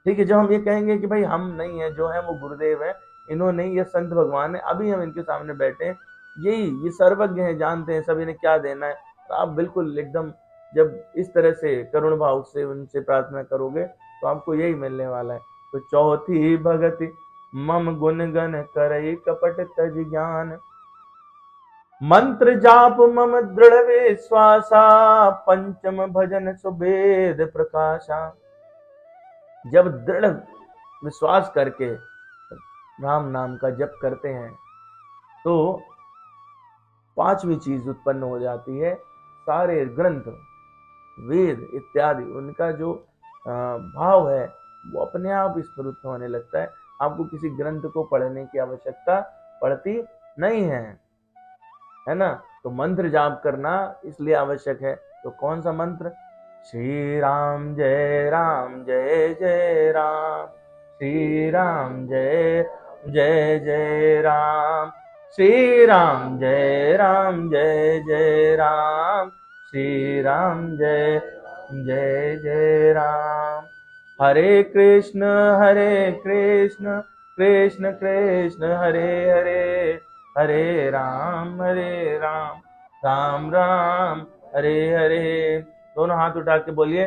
ठीक है। जब हम ये कहेंगे कि भाई हम नहीं है, जो है वो गुरुदेव है, इन्होंने, ये संत भगवान है, अभी हम इनके सामने बैठे हैं, यही ये सर्वज्ञ है, जानते हैं सब इन्हें क्या देना है, तो आप बिल्कुल एकदम जब इस तरह से करुण भाव से उनसे प्रार्थना करोगे तो आपको यही मिलने वाला है। तो चौथी भगति मम गुण गण करई कपट तज ज्ञान। मंत्र जाप मम दृढ़ विश्वासा पंचम भजन सुभेद प्रकाशा। जब दृढ़ विश्वास करके राम नाम का जप करते हैं तो पांचवी चीज उत्पन्न हो जाती है। सारे ग्रंथ वेद इत्यादि उनका जो भाव है वो अपने आप स्फुरित होने लगता है। आपको किसी ग्रंथ को पढ़ने की आवश्यकता पड़ती नहीं है ना। तो मंत्र जाप करना इसलिए आवश्यक है। तो कौन सा मंत्र? श्री राम जय जय राम, श्री राम जय जय राम, श्री राम जय जय राम, श्री राम जय जय राम। हरे कृष्ण कृष्ण कृष्ण हरे हरे, हरे राम राम राम हरे हरे। दोनों हाथ उठा के बोलिए,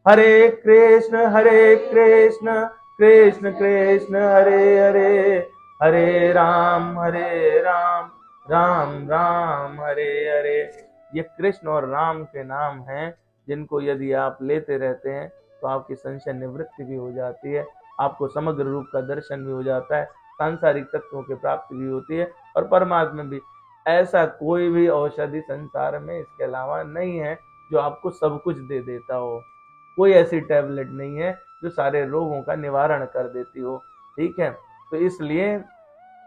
हरे कृष्ण कृष्ण कृष्ण हरे हरे, हरे राम राम राम हरे हरे। ये कृष्ण और राम के नाम हैं जिनको यदि आप लेते रहते हैं तो आपकी संशय निवृत्ति भी हो जाती है, आपको समग्र रूप का दर्शन भी हो जाता है, सांसारिक तत्वों की प्राप्ति भी होती है और परमात्मा भी। ऐसा कोई भी औषधि संसार में इसके अलावा नहीं है जो आपको सब कुछ दे देता हो। कोई ऐसी टैबलेट नहीं है जो सारे रोगों का निवारण कर देती हो। ठीक है। तो इसलिए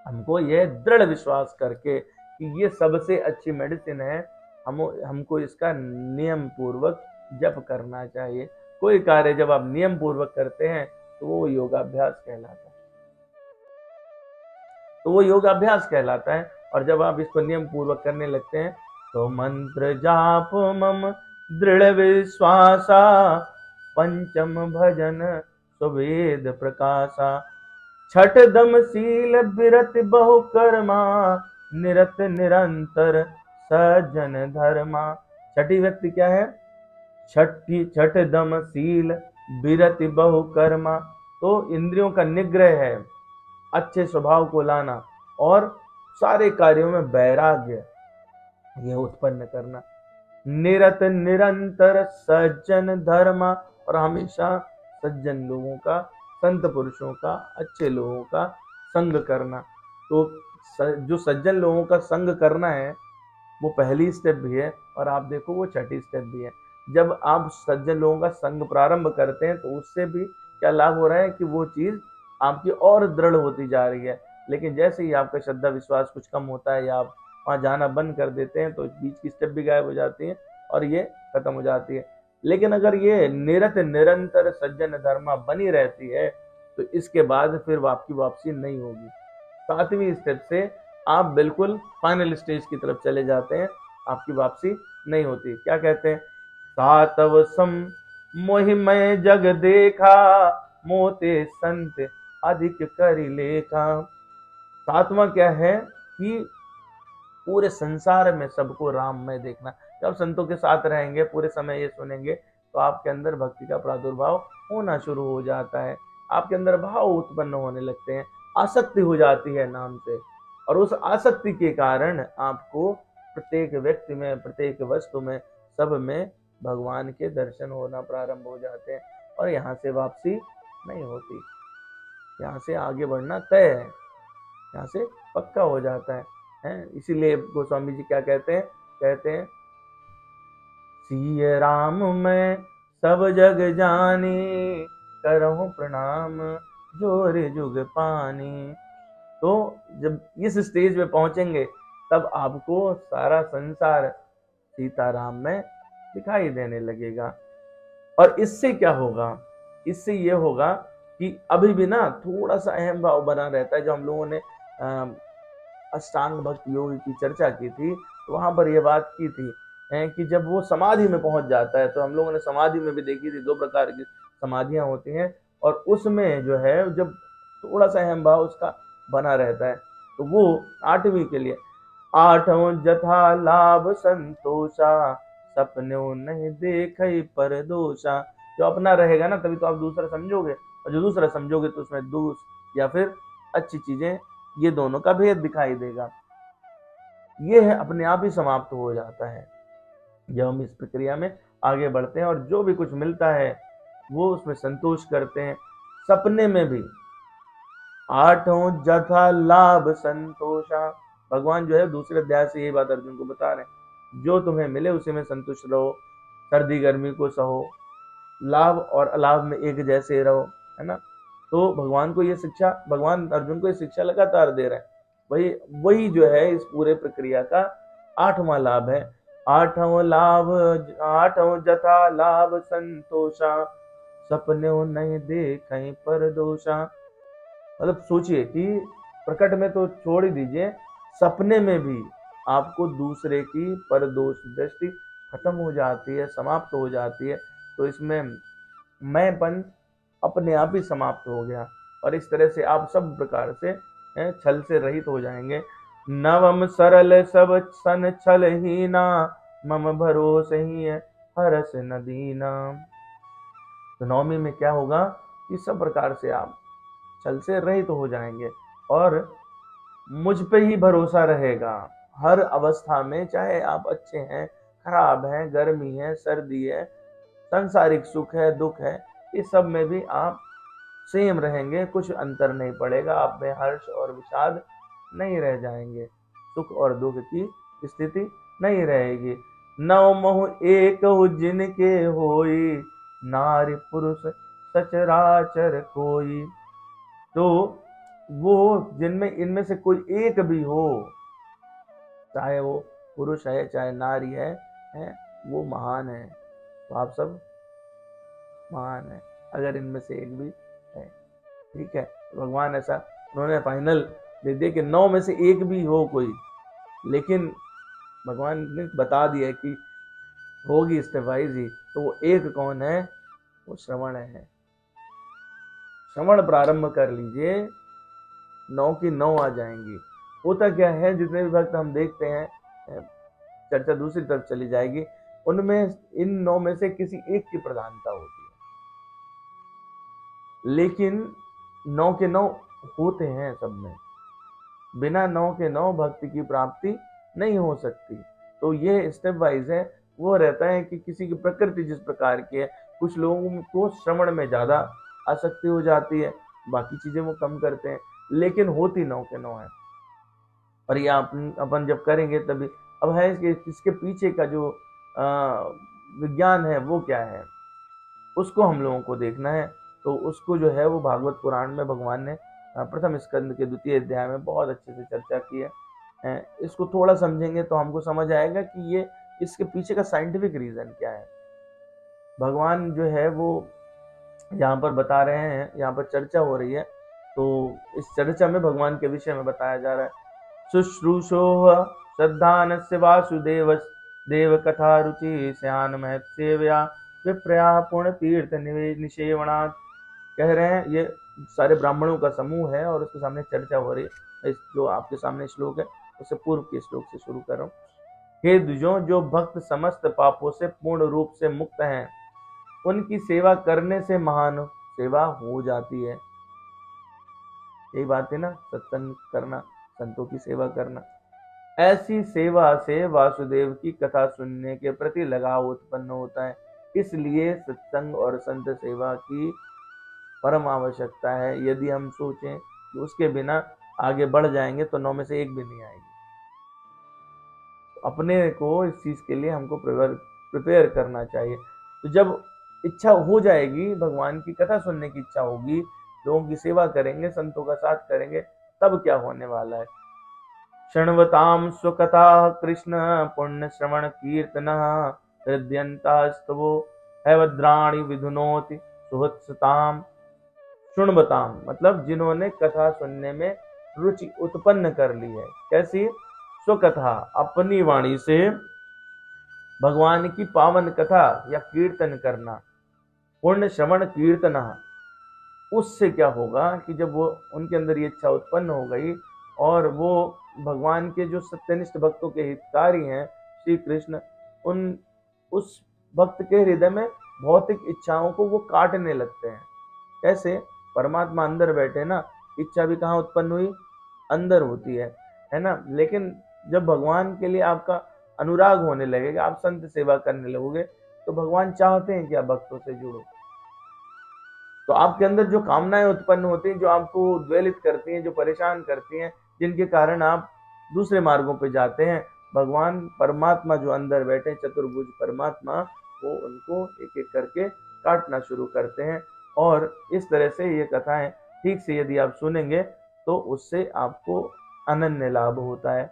हमको यह दृढ़ विश्वास करके कि ये सबसे अच्छी मेडिसिन है, हमको इसका नियम पूर्वक जप करना चाहिए। कोई कार्य जब आप नियम पूर्वक करते हैं तो वो योगाभ्यास कहलाता है, तो वो योगाभ्यास कहलाता है। और जब आप इसको नियम पूर्वक करने लगते हैं तो मंत्र जाप मम दृढ़ विश्वासा पंचम भजन सुवेद प्रकाशा। छठ दम शील बिरत बहु कर्मा निरत निरंतर सज्जन धर्मा। छठी व्यक्ति क्या है? छठ दम शील बिरति बहु कर्मा, तो इंद्रियों का निग्रह है, अच्छे स्वभाव को लाना और सारे कार्यों में वैराग्य ये उत्पन्न करना। निरत निरंतर सज्जन धर्मा, और हमेशा सज्जन लोगों का, संत पुरुषों का, अच्छे लोगों का संग करना। तो जो सज्जन लोगों का संग करना है वो पहली स्टेप भी है, और आप देखो वो छठी स्टेप भी है। जब आप सज्जन लोगों का संग प्रारंभ करते हैं तो उससे भी क्या लाभ हो रहा है कि वो चीज आपकी और दृढ़ होती जा रही है। लेकिन जैसे ही आपका श्रद्धा विश्वास कुछ कम होता है या आप वहां जाना बंद कर देते हैं तो बीच की स्टेप भी गायब हो जाती है और ये खत्म हो जाती है। लेकिन अगर ये निरंतर सज्जन धर्मा बनी रहती है तो इसके बाद फिर आपकी वापसी नहीं होगी। 7वीं स्टेप से आप बिल्कुल फाइनल स्टेज की तरफ चले जाते हैं, आपकी वापसी नहीं होती। क्या कहते हैं? सातव सम मोहि मैं जग देखा, मोते संत अधिक करि लेखा। 7वां क्या है कि पूरे संसार में सबको राममय देखना। जब संतों के साथ रहेंगे, पूरे समय ये सुनेंगे, तो आपके अंदर भक्ति का प्रादुर्भाव होना शुरू हो जाता है। आपके अंदर भाव उत्पन्न होने लगते हैं, आसक्ति हो जाती है नाम से, और उस आसक्ति के कारण आपको प्रत्येक व्यक्ति में, प्रत्येक वस्तु में, सब में भगवान के दर्शन होना प्रारंभ हो जाते हैं और यहाँ से वापसी नहीं होती। यहाँ से आगे बढ़ना तय है, यहाँ से पक्का हो जाता है। इसीलिए गोस्वामी जी क्या कहते हैं? कहते हैं सिय राम मैं सब जग जानी, करहूं प्रणाम जोर जुग पानी। तो जब इस स्टेज पे पहुंचेंगे तब आपको सारा संसार सीताराम में दिखाई देने लगेगा। और इससे क्या होगा? इससे ये होगा कि अभी भी ना थोड़ा सा अहम भाव बना रहता है। जो हम लोगों ने अष्टांग भक्ति योग की चर्चा की थी तो वहां पर यह बात की थी कि जब वो समाधि में पहुंच जाता है, तो हम लोगों ने समाधि में भी देखी थी 2 प्रकार की समाधियां होती हैं, और उसमें जो है जब थोड़ा सा अहम भाव उसका बना रहता है तो वो 8वीं के लिए 8वां जथा लाभ संतोषा, सपने नहीं देखे पर दोषा। जो अपना रहेगा ना तभी तो आप दूसरा समझोगे, और जो दूसरा समझोगे तो उसमें दोष या फिर अच्छी चीजें, ये दोनों का भेद दिखाई देगा। ये है अपने आप ही समाप्त हो जाता है जब हम इस प्रक्रिया में आगे बढ़ते हैं, और जो भी कुछ मिलता है वो उसमें संतोष करते हैं। सपने में भी 8वां जथा लाभ संतोषा। भगवान जो है दूसरे अध्याय से ये बात अर्जुन को बता रहे हैं, जो तुम्हें मिले उसी में संतुष्ट रहो, सर्दी गर्मी को सहो, लाभ और अलाभ में एक जैसे रहो, है ना। तो भगवान को ये शिक्षा, भगवान अर्जुन को ये शिक्षा लगातार दे रहे हैं। वही जो है इस पूरे प्रक्रिया का 8वां लाभ है। 8वां लाभ 8वां जथा लाभ संतोषा, सपने नहीं देखें पर दोषा। मतलब सोचिए कि प्रकट में तो छोड़ ही दीजिए, सपने में भी आपको दूसरे की परदोष दृष्टि खत्म हो जाती है, समाप्त हो जाती है। तो इसमें मैंपन अपने आप ही समाप्त हो गया, और इस तरह से आप सब प्रकार से छल से रहित हो जाएंगे। नवम सरल सब सन छल हीना, मम भरोसे ही हरस नदीना। तो 9वीं में क्या होगा कि सब प्रकार से आप छल से रहित हो जाएंगे और मुझ पे ही भरोसा रहेगा हर अवस्था में। चाहे आप अच्छे हैं, खराब हैं, गर्मी है, सर्दी है, सांसारिक सुख है, दुख है, इस सब में भी आप सेम रहेंगे, कुछ अंतर नहीं पड़ेगा। आप में हर्ष और विषाद नहीं रह जाएंगे, सुख और दुख की स्थिति नहीं रहेगी। नव महु एक जिनके होई, नारी पुरुष सचराचर कोई। तो वो जिनमें इनमें से कोई एक भी हो, चाहे वो पुरुष है चाहे नारी है, वो महान है। तो आप सब महान है अगर इनमें से एक भी है, ठीक है। तो भगवान ऐसा उन्होंने फाइनल दे दिया कि 9 में से एक भी हो कोई, लेकिन भगवान ने बता दिया कि होगी स्टेप वाइज ही। तो वो एक कौन है? वो श्रवण है। श्रवण प्रारंभ कर लीजिए, 9 की 9 आ जाएंगी। होता क्या है, जितने भी भक्त हम देखते हैं, चर्चा दूसरी तरफ चली जाएगी, उनमें इन 9 में से किसी एक की प्रधानता होती है, लेकिन 9 के 9 होते हैं सब में। बिना 9 के 9 भक्ति की प्राप्ति नहीं हो सकती। तो ये स्टेप वाइज है। वो रहता है कि किसी की प्रकृति जिस प्रकार की है, कुछ लोगों को श्रवण में ज्यादा आसक्ति हो जाती है, बाकी चीजें वो कम करते हैं, लेकिन होती 9 के 9 है। और ये अपन जब करेंगे तभी। अब है इसके पीछे का जो विज्ञान है वो क्या है, उसको हम लोगों को देखना है। तो उसको जो है वो भागवत पुराण में भगवान ने प्रथम स्कंद के 2वें अध्याय में बहुत अच्छे से चर्चा की है। इसको थोड़ा समझेंगे तो हमको समझ आएगा कि ये इसके पीछे का साइंटिफिक रीजन क्या है। भगवान जो है वो यहाँ पर बता रहे हैं, यहाँ पर चर्चा हो रही है, तो इस चर्चा में भगवान के विषय में बताया जा रहा है। शुश्रूषो श्रद्धानस्य वासुदेव देव कथा रुचि श्यान महत सेवया विप्रया पुण्य तीर्थ निषेवणात्। कह रहे हैं ये सारे ब्राह्मणों का समूह है और उसके सामने चर्चा हो रही है। इस जो आपके सामने श्लोक है उससे पूर्व के श्लोक से शुरू कर रहा हूँ। हे द्विजों, जो भक्त समस्त पापों से पूर्ण रूप से मुक्त हैं, उनकी सेवा करने से महान सेवा हो जाती है। यही बात है ना, सत्संग करना, संतों की सेवा करना। ऐसी सेवा से वासुदेव की कथा सुनने के प्रति लगाव उत्पन्न होता है। इसलिए सत्संग और संत सेवा की परम आवश्यकता है। यदि हम सोचें कि उसके बिना आगे बढ़ जाएंगे तो 9 में से 1 भी नहीं आएगी। तो अपने को इस चीज के लिए हमको प्रिपेयर करना चाहिए। तो जब इच्छा हो जाएगी, भगवान की कथा सुनने की इच्छा होगी, लोगों की सेवा करेंगे, संतों का साथ करेंगे, तब क्या होने वाला है। शृण्वतां स्वकथा कृष्ण पुण्य श्रवण कीर्तन हृदयंतास्तवो हैवद्राणि विधुनोति सुहृत्सताम। शृण्वताम मतलब जिन्होंने कथा सुनने में रुचि उत्पन्न कर ली है। कैसी? स्वकथा अपनी वाणी से भगवान की पावन कथा या कीर्तन करना। पुण्य श्रवण कीर्तन, उससे क्या होगा कि जब वो उनके अंदर ये इच्छा उत्पन्न हो गई और वो भगवान के जो सत्यनिष्ठ भक्तों के हितकारी हैं श्री कृष्ण, उस भक्त के हृदय में भौतिक इच्छाओं को वो काटने लगते हैं। कैसे? परमात्मा अंदर बैठे ना, इच्छा भी कहाँ उत्पन्न हुई? अंदर होती है ना। लेकिन जब भगवान के लिए आपका अनुराग होने लगेगा, आप संत सेवा करने लगोगे, तो भगवान चाहते हैं कि आप भक्तों से जुड़ो। तो आपके अंदर जो कामनाएं उत्पन्न होती हैं, जो आपको द्वेलित करती हैं, जो परेशान करती हैं, जिनके कारण आप दूसरे मार्गों पे जाते हैं, भगवान परमात्मा जो अंदर बैठे चतुर्भुज परमात्मा, वो उनको एक एक करके काटना शुरू करते हैं। और इस तरह से ये कथाएं ठीक से यदि आप सुनेंगे तो उससे आपको अनन्य लाभ होता है।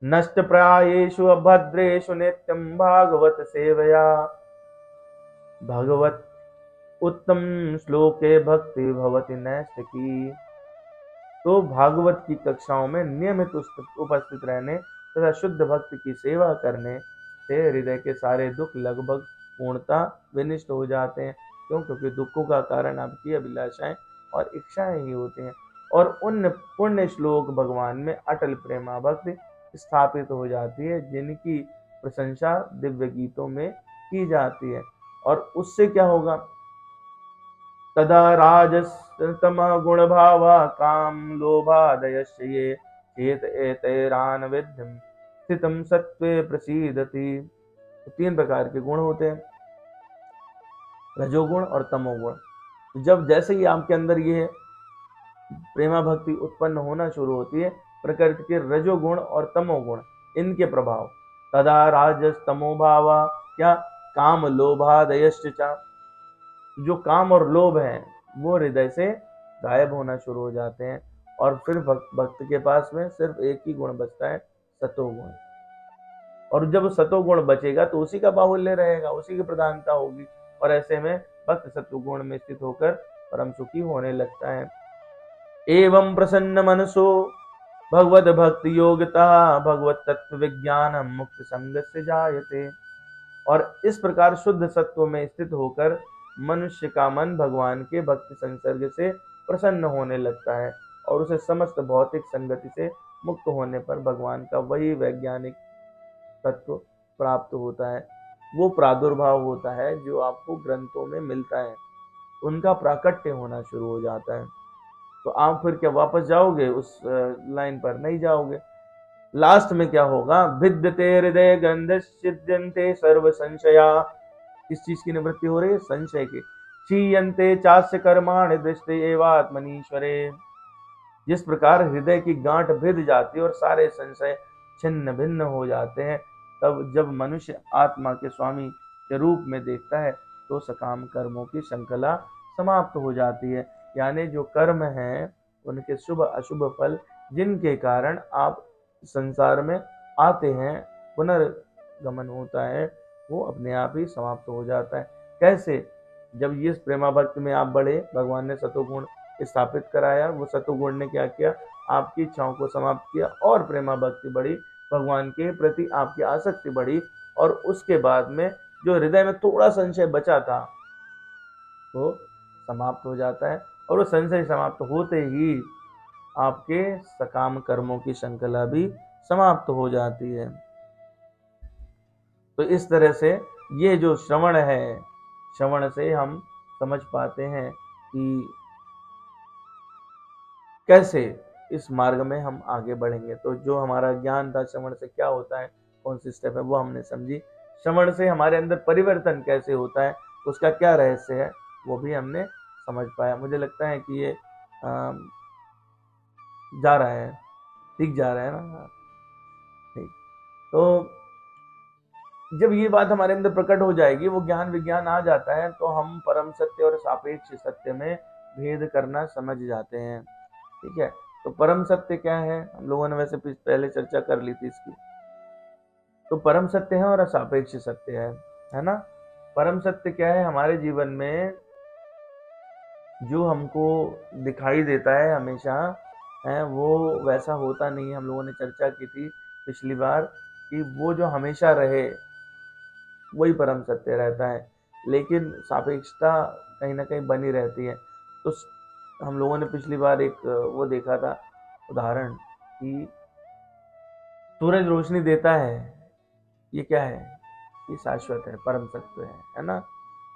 नष्ट प्रायेषु अभद्रेषु नित्यं भागवत सेवया भगवत उत्तम श्लोके भक्ति भवति नैष्ठ की। तो भागवत की कक्षाओं में नियमित उपस्थित रहने तथा शुद्ध भक्त की सेवा करने से हृदय के सारे दुख लगभग पूर्णता विनष्ट हो जाते हैं। क्यों? क्योंकि दुखों का कारण आपकी अभिलाषाएं और इच्छाएं ही होती हैं। और उन पुण्य श्लोक भगवान में अटल प्रेमा भक्ति स्थापित हो जाती है, जिनकी प्रशंसा दिव्य गीतों में की जाती है। और उससे क्या होगा? तदा राजस्तमः गुण भावा काम लोभादयश्च ये चेत एतैरान विद्यम स्थितम सत्वे प्रसीदति। तो 3 प्रकार के गुण होते हैं, रजोगुण और तमोगुण। जब जैसे ही आपके अंदर ये प्रेमा भक्ति उत्पन्न होना शुरू होती है, प्रकृति के रजोगुण और तमोगुण, इनके प्रभाव, तदा राजस तमो भावा, क्या? काम लोभादयश्च, जो काम और लोभ है वो हृदय से गायब होना शुरू हो जाते हैं। और फिर भक्त के पास में सिर्फ एक ही गुण बचता है, सतोगुण। और जब सतोगुण बचेगा तो उसी का बाहुल्य रहेगा, उसी की प्रधानता होगी। और ऐसे में भक्त सत्वगुण में स्थित होकर परम सुखी होने लगता है। एवं प्रसन्न मनसो भगवत भक्ति योगिता भगवत तत्व विज्ञान मुक्त संग से जायते। और इस प्रकार शुद्ध सत्व में स्थित होकर मनुष्य का मन भगवान के भक्ति संसर्ग से प्रसन्न होने लगता है और उसे समस्त भौतिक संगति से मुक्त होने पर भगवान का वही वैज्ञानिक तत्व प्राप्त होता है। वो प्रादुर्भाव होता है जो आपको ग्रंथों में मिलता है, उनका प्राकट्य होना शुरू हो जाता है। तो आप फिर क्या वापस जाओगे उस लाइन पर? नहीं जाओगे। लास्ट में क्या होगा? भिद्यते हृदय गंध सिद्ध्यन्ते सर्व संशया किस चीज की निवृत्ति हो रही है? संशय की। क्षीयन्ते चास्य कर्माणि दृष्टि एवात्मनीश्वरे। जिस प्रकार हृदय की गांठ भिद जाती है और सारे संशय छिन्न भिन्न हो जाते हैं, तब जब मनुष्य आत्मा के स्वामी के रूप में देखता है तो सकाम कर्मों की श्रृंखला समाप्त हो जाती है। यानी जो कर्म हैं उनके शुभ अशुभ फल जिनके कारण आप संसार में आते हैं, पुनर्गमन होता है, वो अपने आप ही समाप्त हो जाता है। कैसे? जब ये प्रेमा भक्ति में आप बढ़े, भगवान ने सतोगुण स्थापित कराया, वो सतोगुण ने क्या किया? आपकी इच्छाओं को समाप्त किया और प्रेमा भक्ति बढ़ी, भगवान के प्रति आपकी आसक्ति बढ़ी, और उसके बाद में जो हृदय में थोड़ा संशय बचा था वो समाप्त हो जाता है, और वो संशय समाप्त होते ही आपके सकाम कर्मों की श्रृंखला भी समाप्त हो जाती है। तो इस तरह से ये जो श्रवण है, श्रवण से हम समझ पाते हैं कि कैसे इस मार्ग में हम आगे बढ़ेंगे। तो जो हमारा ज्ञान था श्रवण से क्या होता है, कौन सी स्टेप है, वो हमने समझी। श्रवण से हमारे अंदर परिवर्तन कैसे होता है, उसका क्या रहस्य है, वो भी हमने समझ पाया। मुझे लगता है कि ये जा रहा है, ठीक जा रहा है ना? ठीक। तो जब ये बात हमारे अंदर प्रकट हो जाएगी, वो ज्ञान विज्ञान आ जाता है, तो हम परम सत्य और सापेक्ष सत्य में भेद करना समझ जाते हैं। ठीक है। तो परम सत्य क्या है? हम लोगों ने वैसे पहले चर्चा कर ली थी इसकी। तो परम सत्य है और सापेक्ष सत्य है ना? परम सत्य क्या है? हमारे जीवन में जो हमको दिखाई देता है हमेशा है, वो वैसा होता नहीं है। हम लोगों ने चर्चा की थी पिछली बार कि वो जो हमेशा रहे वही परम सत्य रहता है, लेकिन सापेक्षता कहीं ना कहीं बनी रहती है। तो हम लोगों ने पिछली बार एक वो देखा था उदाहरण कि सूरज रोशनी देता है, ये क्या है? ये शाश्वत है, परम सत्य है ना?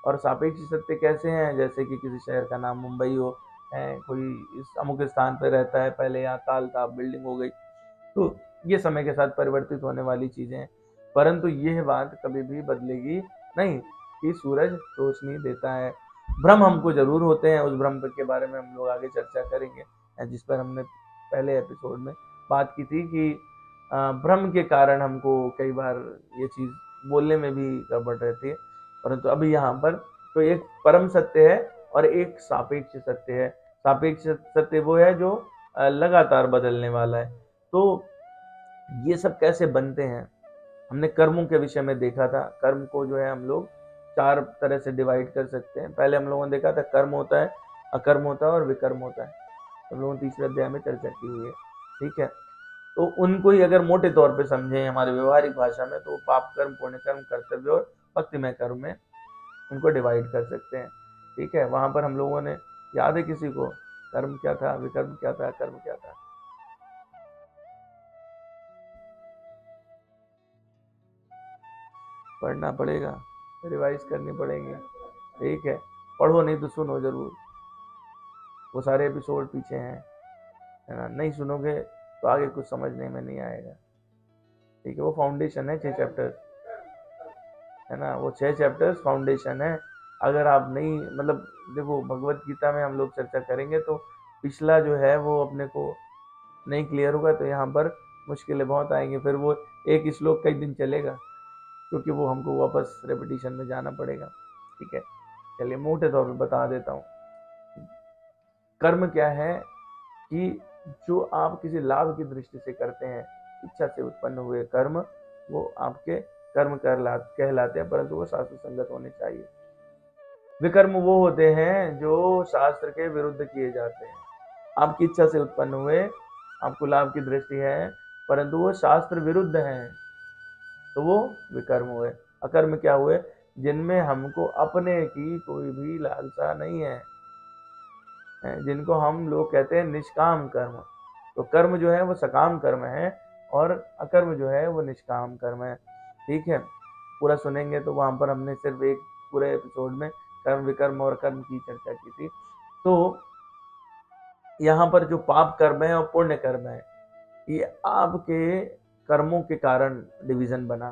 और सापेक्ष सत्य कैसे हैं? जैसे कि किसी शहर का नाम मुंबई हो, है कोई इस अमुक स्थान पर रहता है, पहले यहाँ ताल था, बिल्डिंग हो गई, तो ये समय के साथ परिवर्तित होने वाली चीजें हैं। परंतु यह बात कभी भी बदलेगी नहीं कि सूरज रोशनी देता है। भ्रम हमको जरूर होते हैं, उस भ्रम के बारे में हम लोग आगे चर्चा करेंगे, जिस पर हमने पहले एपिसोड में बात की थी कि भ्रम के कारण हमको कई बार ये चीज बोलने में भी गड़बड़ रहती है। परंतु अभी यहाँ पर तो एक परम सत्य है और एक सापेक्ष सत्य है। सापेक्ष सत्य वो है जो लगातार बदलने वाला है। तो ये सब कैसे बनते हैं? हमने कर्मों के विषय में देखा था। कर्म को जो है हम लोग 4 तरह से डिवाइड कर सकते हैं। पहले हम लोगों ने देखा था कर्म होता है, अकर्म होता है और विकर्म होता है। हम लोगों ने तीसरे अध्याय में चर्चा की हुई है। ठीक है। तो उनको ही अगर मोटे तौर पे समझें हमारी व्यवहारिक भाषा में, तो पाप कर्म, पुण्य कर्म, कर्तव्य और भक्तिमय कर्म में उनको डिवाइड कर सकते हैं। ठीक है। वहां पर हम लोगों ने, याद है किसी को, कर्म क्या था, विकर्म क्या था, कर्म क्या था? पढ़ना पड़ेगा, रिवाइज करनी पड़ेगी। ठीक है। पढ़ो नहीं तो सुनो जरूर, वो सारे एपिसोड पीछे हैं, है ना? नहीं सुनोगे तो आगे कुछ समझने में नहीं आएगा। ठीक है। वो फाउंडेशन है, 6 चैप्टर्स, है ना? वो 6 चैप्टर्स फाउंडेशन है। अगर आप नहीं, मतलब देखो भगवत गीता में हम लोग चर्चा करेंगे तो पिछला जो है वो अपने को नहीं क्लियर होगा, तो यहाँ पर मुश्किलें बहुत आएंगी। फिर वो एक श्लोक कई दिन चलेगा, क्योंकि वो हमको वापस रेपिटेशन में जाना पड़ेगा। ठीक है। चलिए मोटे तौर पर बता देता हूँ। कर्म क्या है कि जो आप किसी लाभ की दृष्टि से करते हैं, इच्छा से उत्पन्न हुए कर्म, वो आपके कर्म कहलाते हैं, परंतु वो शास्त्र संगत होने चाहिए। विकर्म वो होते हैं जो शास्त्र के विरुद्ध किए जाते हैं। आपकी इच्छा से उत्पन्न हुए, आपको लाभ की दृष्टि है, परंतु वो शास्त्र विरुद्ध हैं, तो वो विकर्म हुए। अकर्म क्या हुए? जिनमें हमको अपने की कोई भी लालसा नहीं है, जिनको हम लोग कहते हैं निष्काम कर्म। तो कर्म जो है वो सकाम कर्म है और अकर्म जो है वो निष्काम कर्म है। ठीक है। पूरा सुनेंगे तो वहां पर हमने सिर्फ एक पूरे एपिसोड में कर्म, विकर्म और कर्म की चर्चा की थी। तो यहाँ पर जो पाप कर्म है और पुण्य कर्म है, ये आपके कर्मों के कारण डिवीजन बना,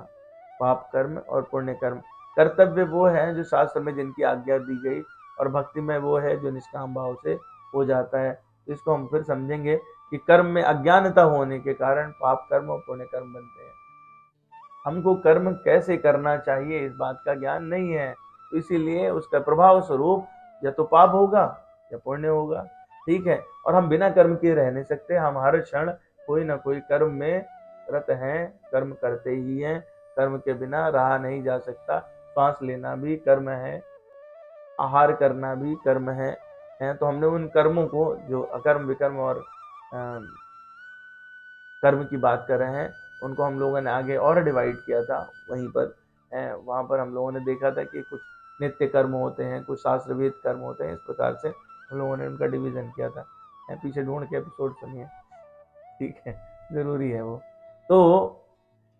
पाप कर्म और पुण्य कर्म। कर्तव्य वो है जो शास्त्र में जिनकी आज्ञा दी गई, और भक्ति में वो है जो निष्काम भाव से हो जाता है। तो इसको हम फिर समझेंगे कि कर्म में अज्ञानता होने के कारण पाप कर्म और पुण्य कर्म बनते हैं। हमको कर्म कैसे करना चाहिए इस बात का ज्ञान नहीं है, तो इसीलिए उसका प्रभाव स्वरूप या तो पाप होगा या पुण्य होगा। ठीक है, और हम बिना कर्म के रह नहीं सकते, हम हर क्षण कोई ना कोई कर्म में रत हैं, कर्म करते ही हैं, कर्म के बिना रहा नहीं जा सकता। सांस लेना भी कर्म है, आहार करना भी कर्म है। तो हमने उन कर्मों को जो अकर्म विकर्म और कर्म की बात कर रहे हैं, उनको हम लोगों ने आगे और डिवाइड किया था वहीं पर। वहां पर हम लोगों ने देखा था कि कुछ नित्य कर्म होते हैं, कुछ शास्त्रविद कर्म होते हैं, इस प्रकार से हम लोगों ने उनका डिवीजन किया था। पीछे ढूंढ के एपिसोड सुनिए, ठीक है, जरूरी है वो। तो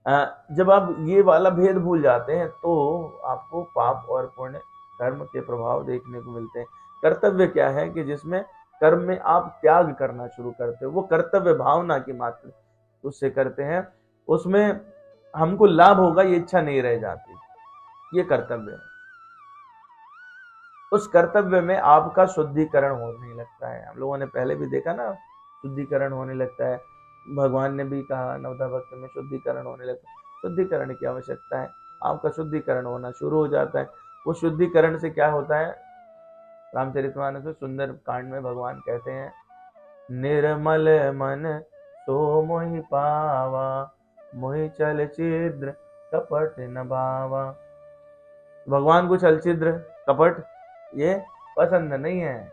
जब आप ये वाला भेद भूल जाते हैं तो आपको पाप और पुण्य कर्म के प्रभाव देखने को मिलते हैं। कर्तव्य क्या है कि जिसमें कर्म में आप त्याग करना शुरू करते हो, वो कर्तव्य भावना की मात्र उससे करते हैं, उसमें हमको लाभ होगा ये इच्छा नहीं रह जाती, ये कर्तव्य है। उस कर्तव्य में आपका शुद्धिकरण होने लगता है। हम लोगों ने पहले भी देखा ना, शुद्धिकरण होने लगता है। भगवान ने भी कहा नवधा भक्त में शुद्धिकरण होने लगता है। शुद्धिकरण की आवश्यकता है, आपका शुद्धिकरण होना शुरू हो जाता है। वो शुद्धिकरण से क्या होता है, रामचरितमानस में सुंदर कांड में भगवान कहते हैं, निर्मल मन सो मोहि पावा, मोहि चल छिद्र कपट न भावा। भगवान को छल छिद्र कपट ये पसंद नहीं है,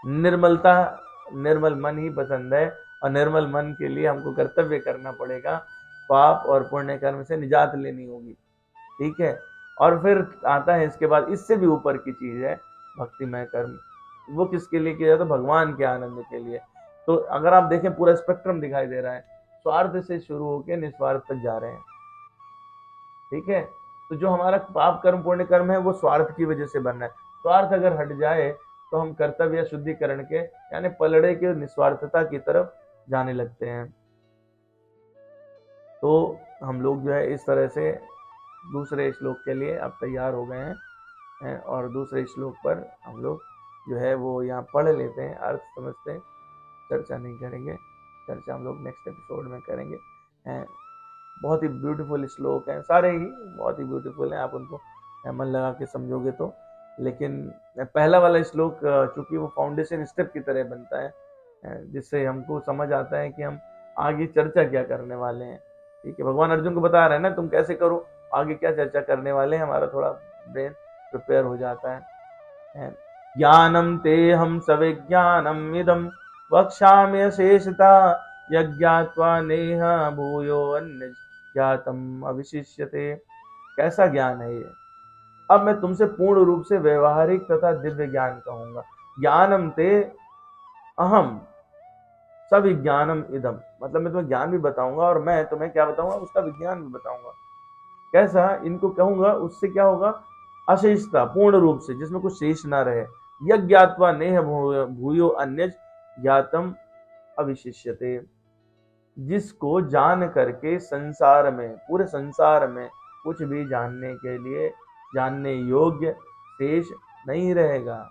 निर्मलता, निर्मल मन ही पसंद है। और निर्मल मन के लिए हमको कर्तव्य करना पड़ेगा, पाप और पुण्य कर्म से निजात लेनी होगी। ठीक है, और फिर आता है इसके बाद इससे भी ऊपर की चीज है भक्तिमय कर्म। वो किसके लिए किया जाता है? भगवान के आनंद के लिए। तो अगर आप देखें पूरा स्पेक्ट्रम दिखाई दे रहा है, स्वार्थ से शुरू होकर निस्वार्थ तक जा रहे हैं। ठीक है, तो जो हमारा पाप कर्म पुण्य कर्म है वो स्वार्थ की वजह से बन रहा है। स्वार्थ अगर हट जाए तो हम कर्तव्य शुद्धिकरण के यानी पलड़े के निस्वार्थता की तरफ जाने लगते हैं। तो हम लोग जो है इस तरह से दूसरे श्लोक के लिए अब तैयार हो गए हैं, और दूसरे श्लोक पर हम लोग जो है वो यहाँ पढ़ लेते हैं, अर्थ समझते हैं, चर्चा नहीं करेंगे। चर्चा हम लोग नेक्स्ट एपिसोड में करेंगे। बहुत ही ब्यूटीफुल श्लोक हैं, सारे ही बहुत ही ब्यूटीफुल हैं, आप उनको मन लगा के समझोगे तो। लेकिन पहला वाला श्लोक चूंकि वो फाउंडेशन स्टेप की तरह बनता है, जिससे हमको समझ आता है कि हम आगे चर्चा क्या करने वाले हैं। ठीक है, भगवान अर्जुन को बता रहे हैं ना तुम कैसे करो, आगे क्या चर्चा करने वाले हैं, हमारा थोड़ा ब्रेन प्रिपेयर हो जाता है। ज्ञानम ते हम सविज्ञानम इदम वक्ष्यामि अशेषता, यज्ञात्वा नेह भूयो अन्य ज्ञातम अविशिष्यते। कैसा ज्ञान है ये? अब मैं तुमसे पूर्ण रूप से व्यवहारिक तथा दिव्य ज्ञान कहूंगा। ज्ञानम ते अहम सविज्ञानम इदम, मतलब मैं तुम्हें ज्ञान भी बताऊंगा और मैं तुम्हें क्या बताऊंगा, उसका विज्ञान भी बताऊंगा। कैसा इनको कहूंगा, उससे क्या होगा, अशेषता, पूर्ण रूप से, जिसमें कुछ शेष ना रहे। यज्ञात्वा नेह भूयो अन्य ज्ञातम अविशिष्यते, जिसको जान करके संसार में, पूरे संसार में कुछ भी जानने के लिए जानने योग्य शेष नहीं रहेगा।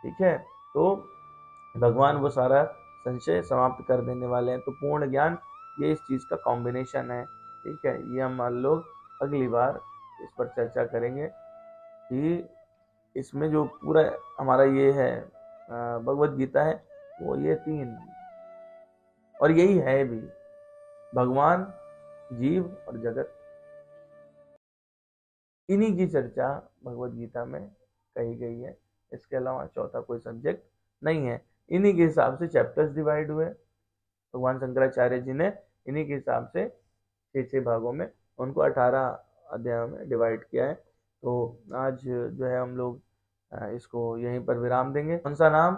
ठीक है, तो भगवान वो सारा संशय समाप्त कर देने वाले हैं। तो पूर्ण ज्ञान ये इस चीज का कॉम्बिनेशन है। ठीक है, ये हम लोग अगली बार इस पर चर्चा करेंगे कि इसमें जो पूरा हमारा ये है भगवत गीता है, वो ये 3 और यही है भी, भगवान, जीव और जगत, इन्हीं की चर्चा भगवत गीता में कही गई है। इसके अलावा चौथा कोई सब्जेक्ट नहीं है। इन्हीं के हिसाब से चैप्टर्स डिवाइड हुए, भगवान शंकराचार्य जी ने इन्हीं के हिसाब से 6 भागों में उनको 18 अध्यायों में डिवाइड किया है। तो आज जो है हम लोग इसको यहीं पर विराम देंगे। कौन सा नाम,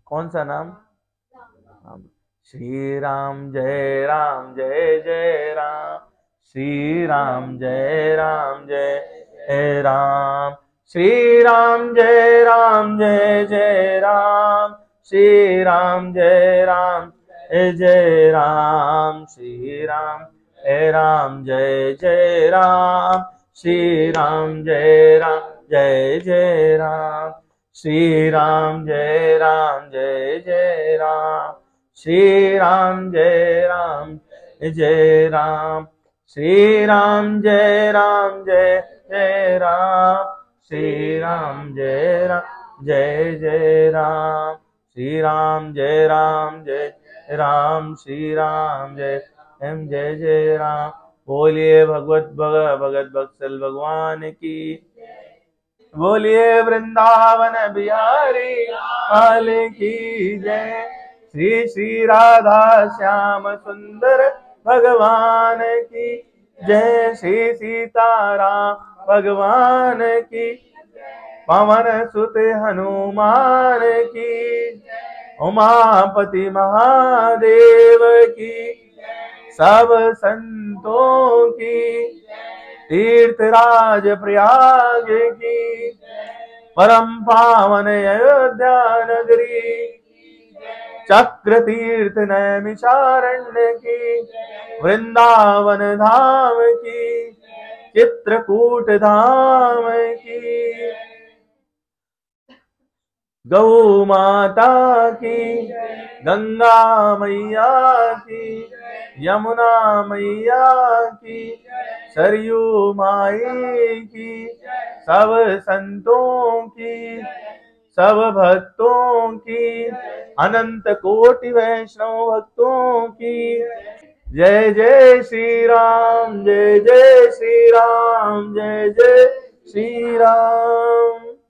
कौन सा नाम? श्री राम जय राम जय जय राम, श्री राम जय राम जय राम, श्री राम जय राम जय जय राम, श्री राम जय राम जय जय राम, श्री राम जय जय राम, श्री राम जय राम, जय जय राम, श्री राम जय राम, जय जय राम, श्री राम जय राम, जय राम, श्री राम जय राम, जय जय राम, श्री राम जय राम, जय जय राम, श्री राम जय राम, जय राम, श्री राम जय जय जय राम। बोलिए भगवत भगत बत्सल भगवान की, बोलिए वृंदावन बिहारी लाल की जय। श्री श्री राधा श्याम सुंदर भगवान की जय। श्री सीताराम भगवान की, पवन सुत हनुमान की, उमापति महादेव की, सब संतों की, तीर्थराज प्रयाग की, परम पावन अयोध्या नगरी, चक्र तीर्थ नैमिषारण्य की, वृंदावन धाम की, चित्रकूट धाम की, गौ माता की, गंगा मैया की, यमुना मैया की, सरयू माई की, सब संतों की, सब भक्तों की, अनंत कोटि वैष्णव भक्तों की। जय जय श्री राम, जय जय श्री राम, जय जय श्री राम।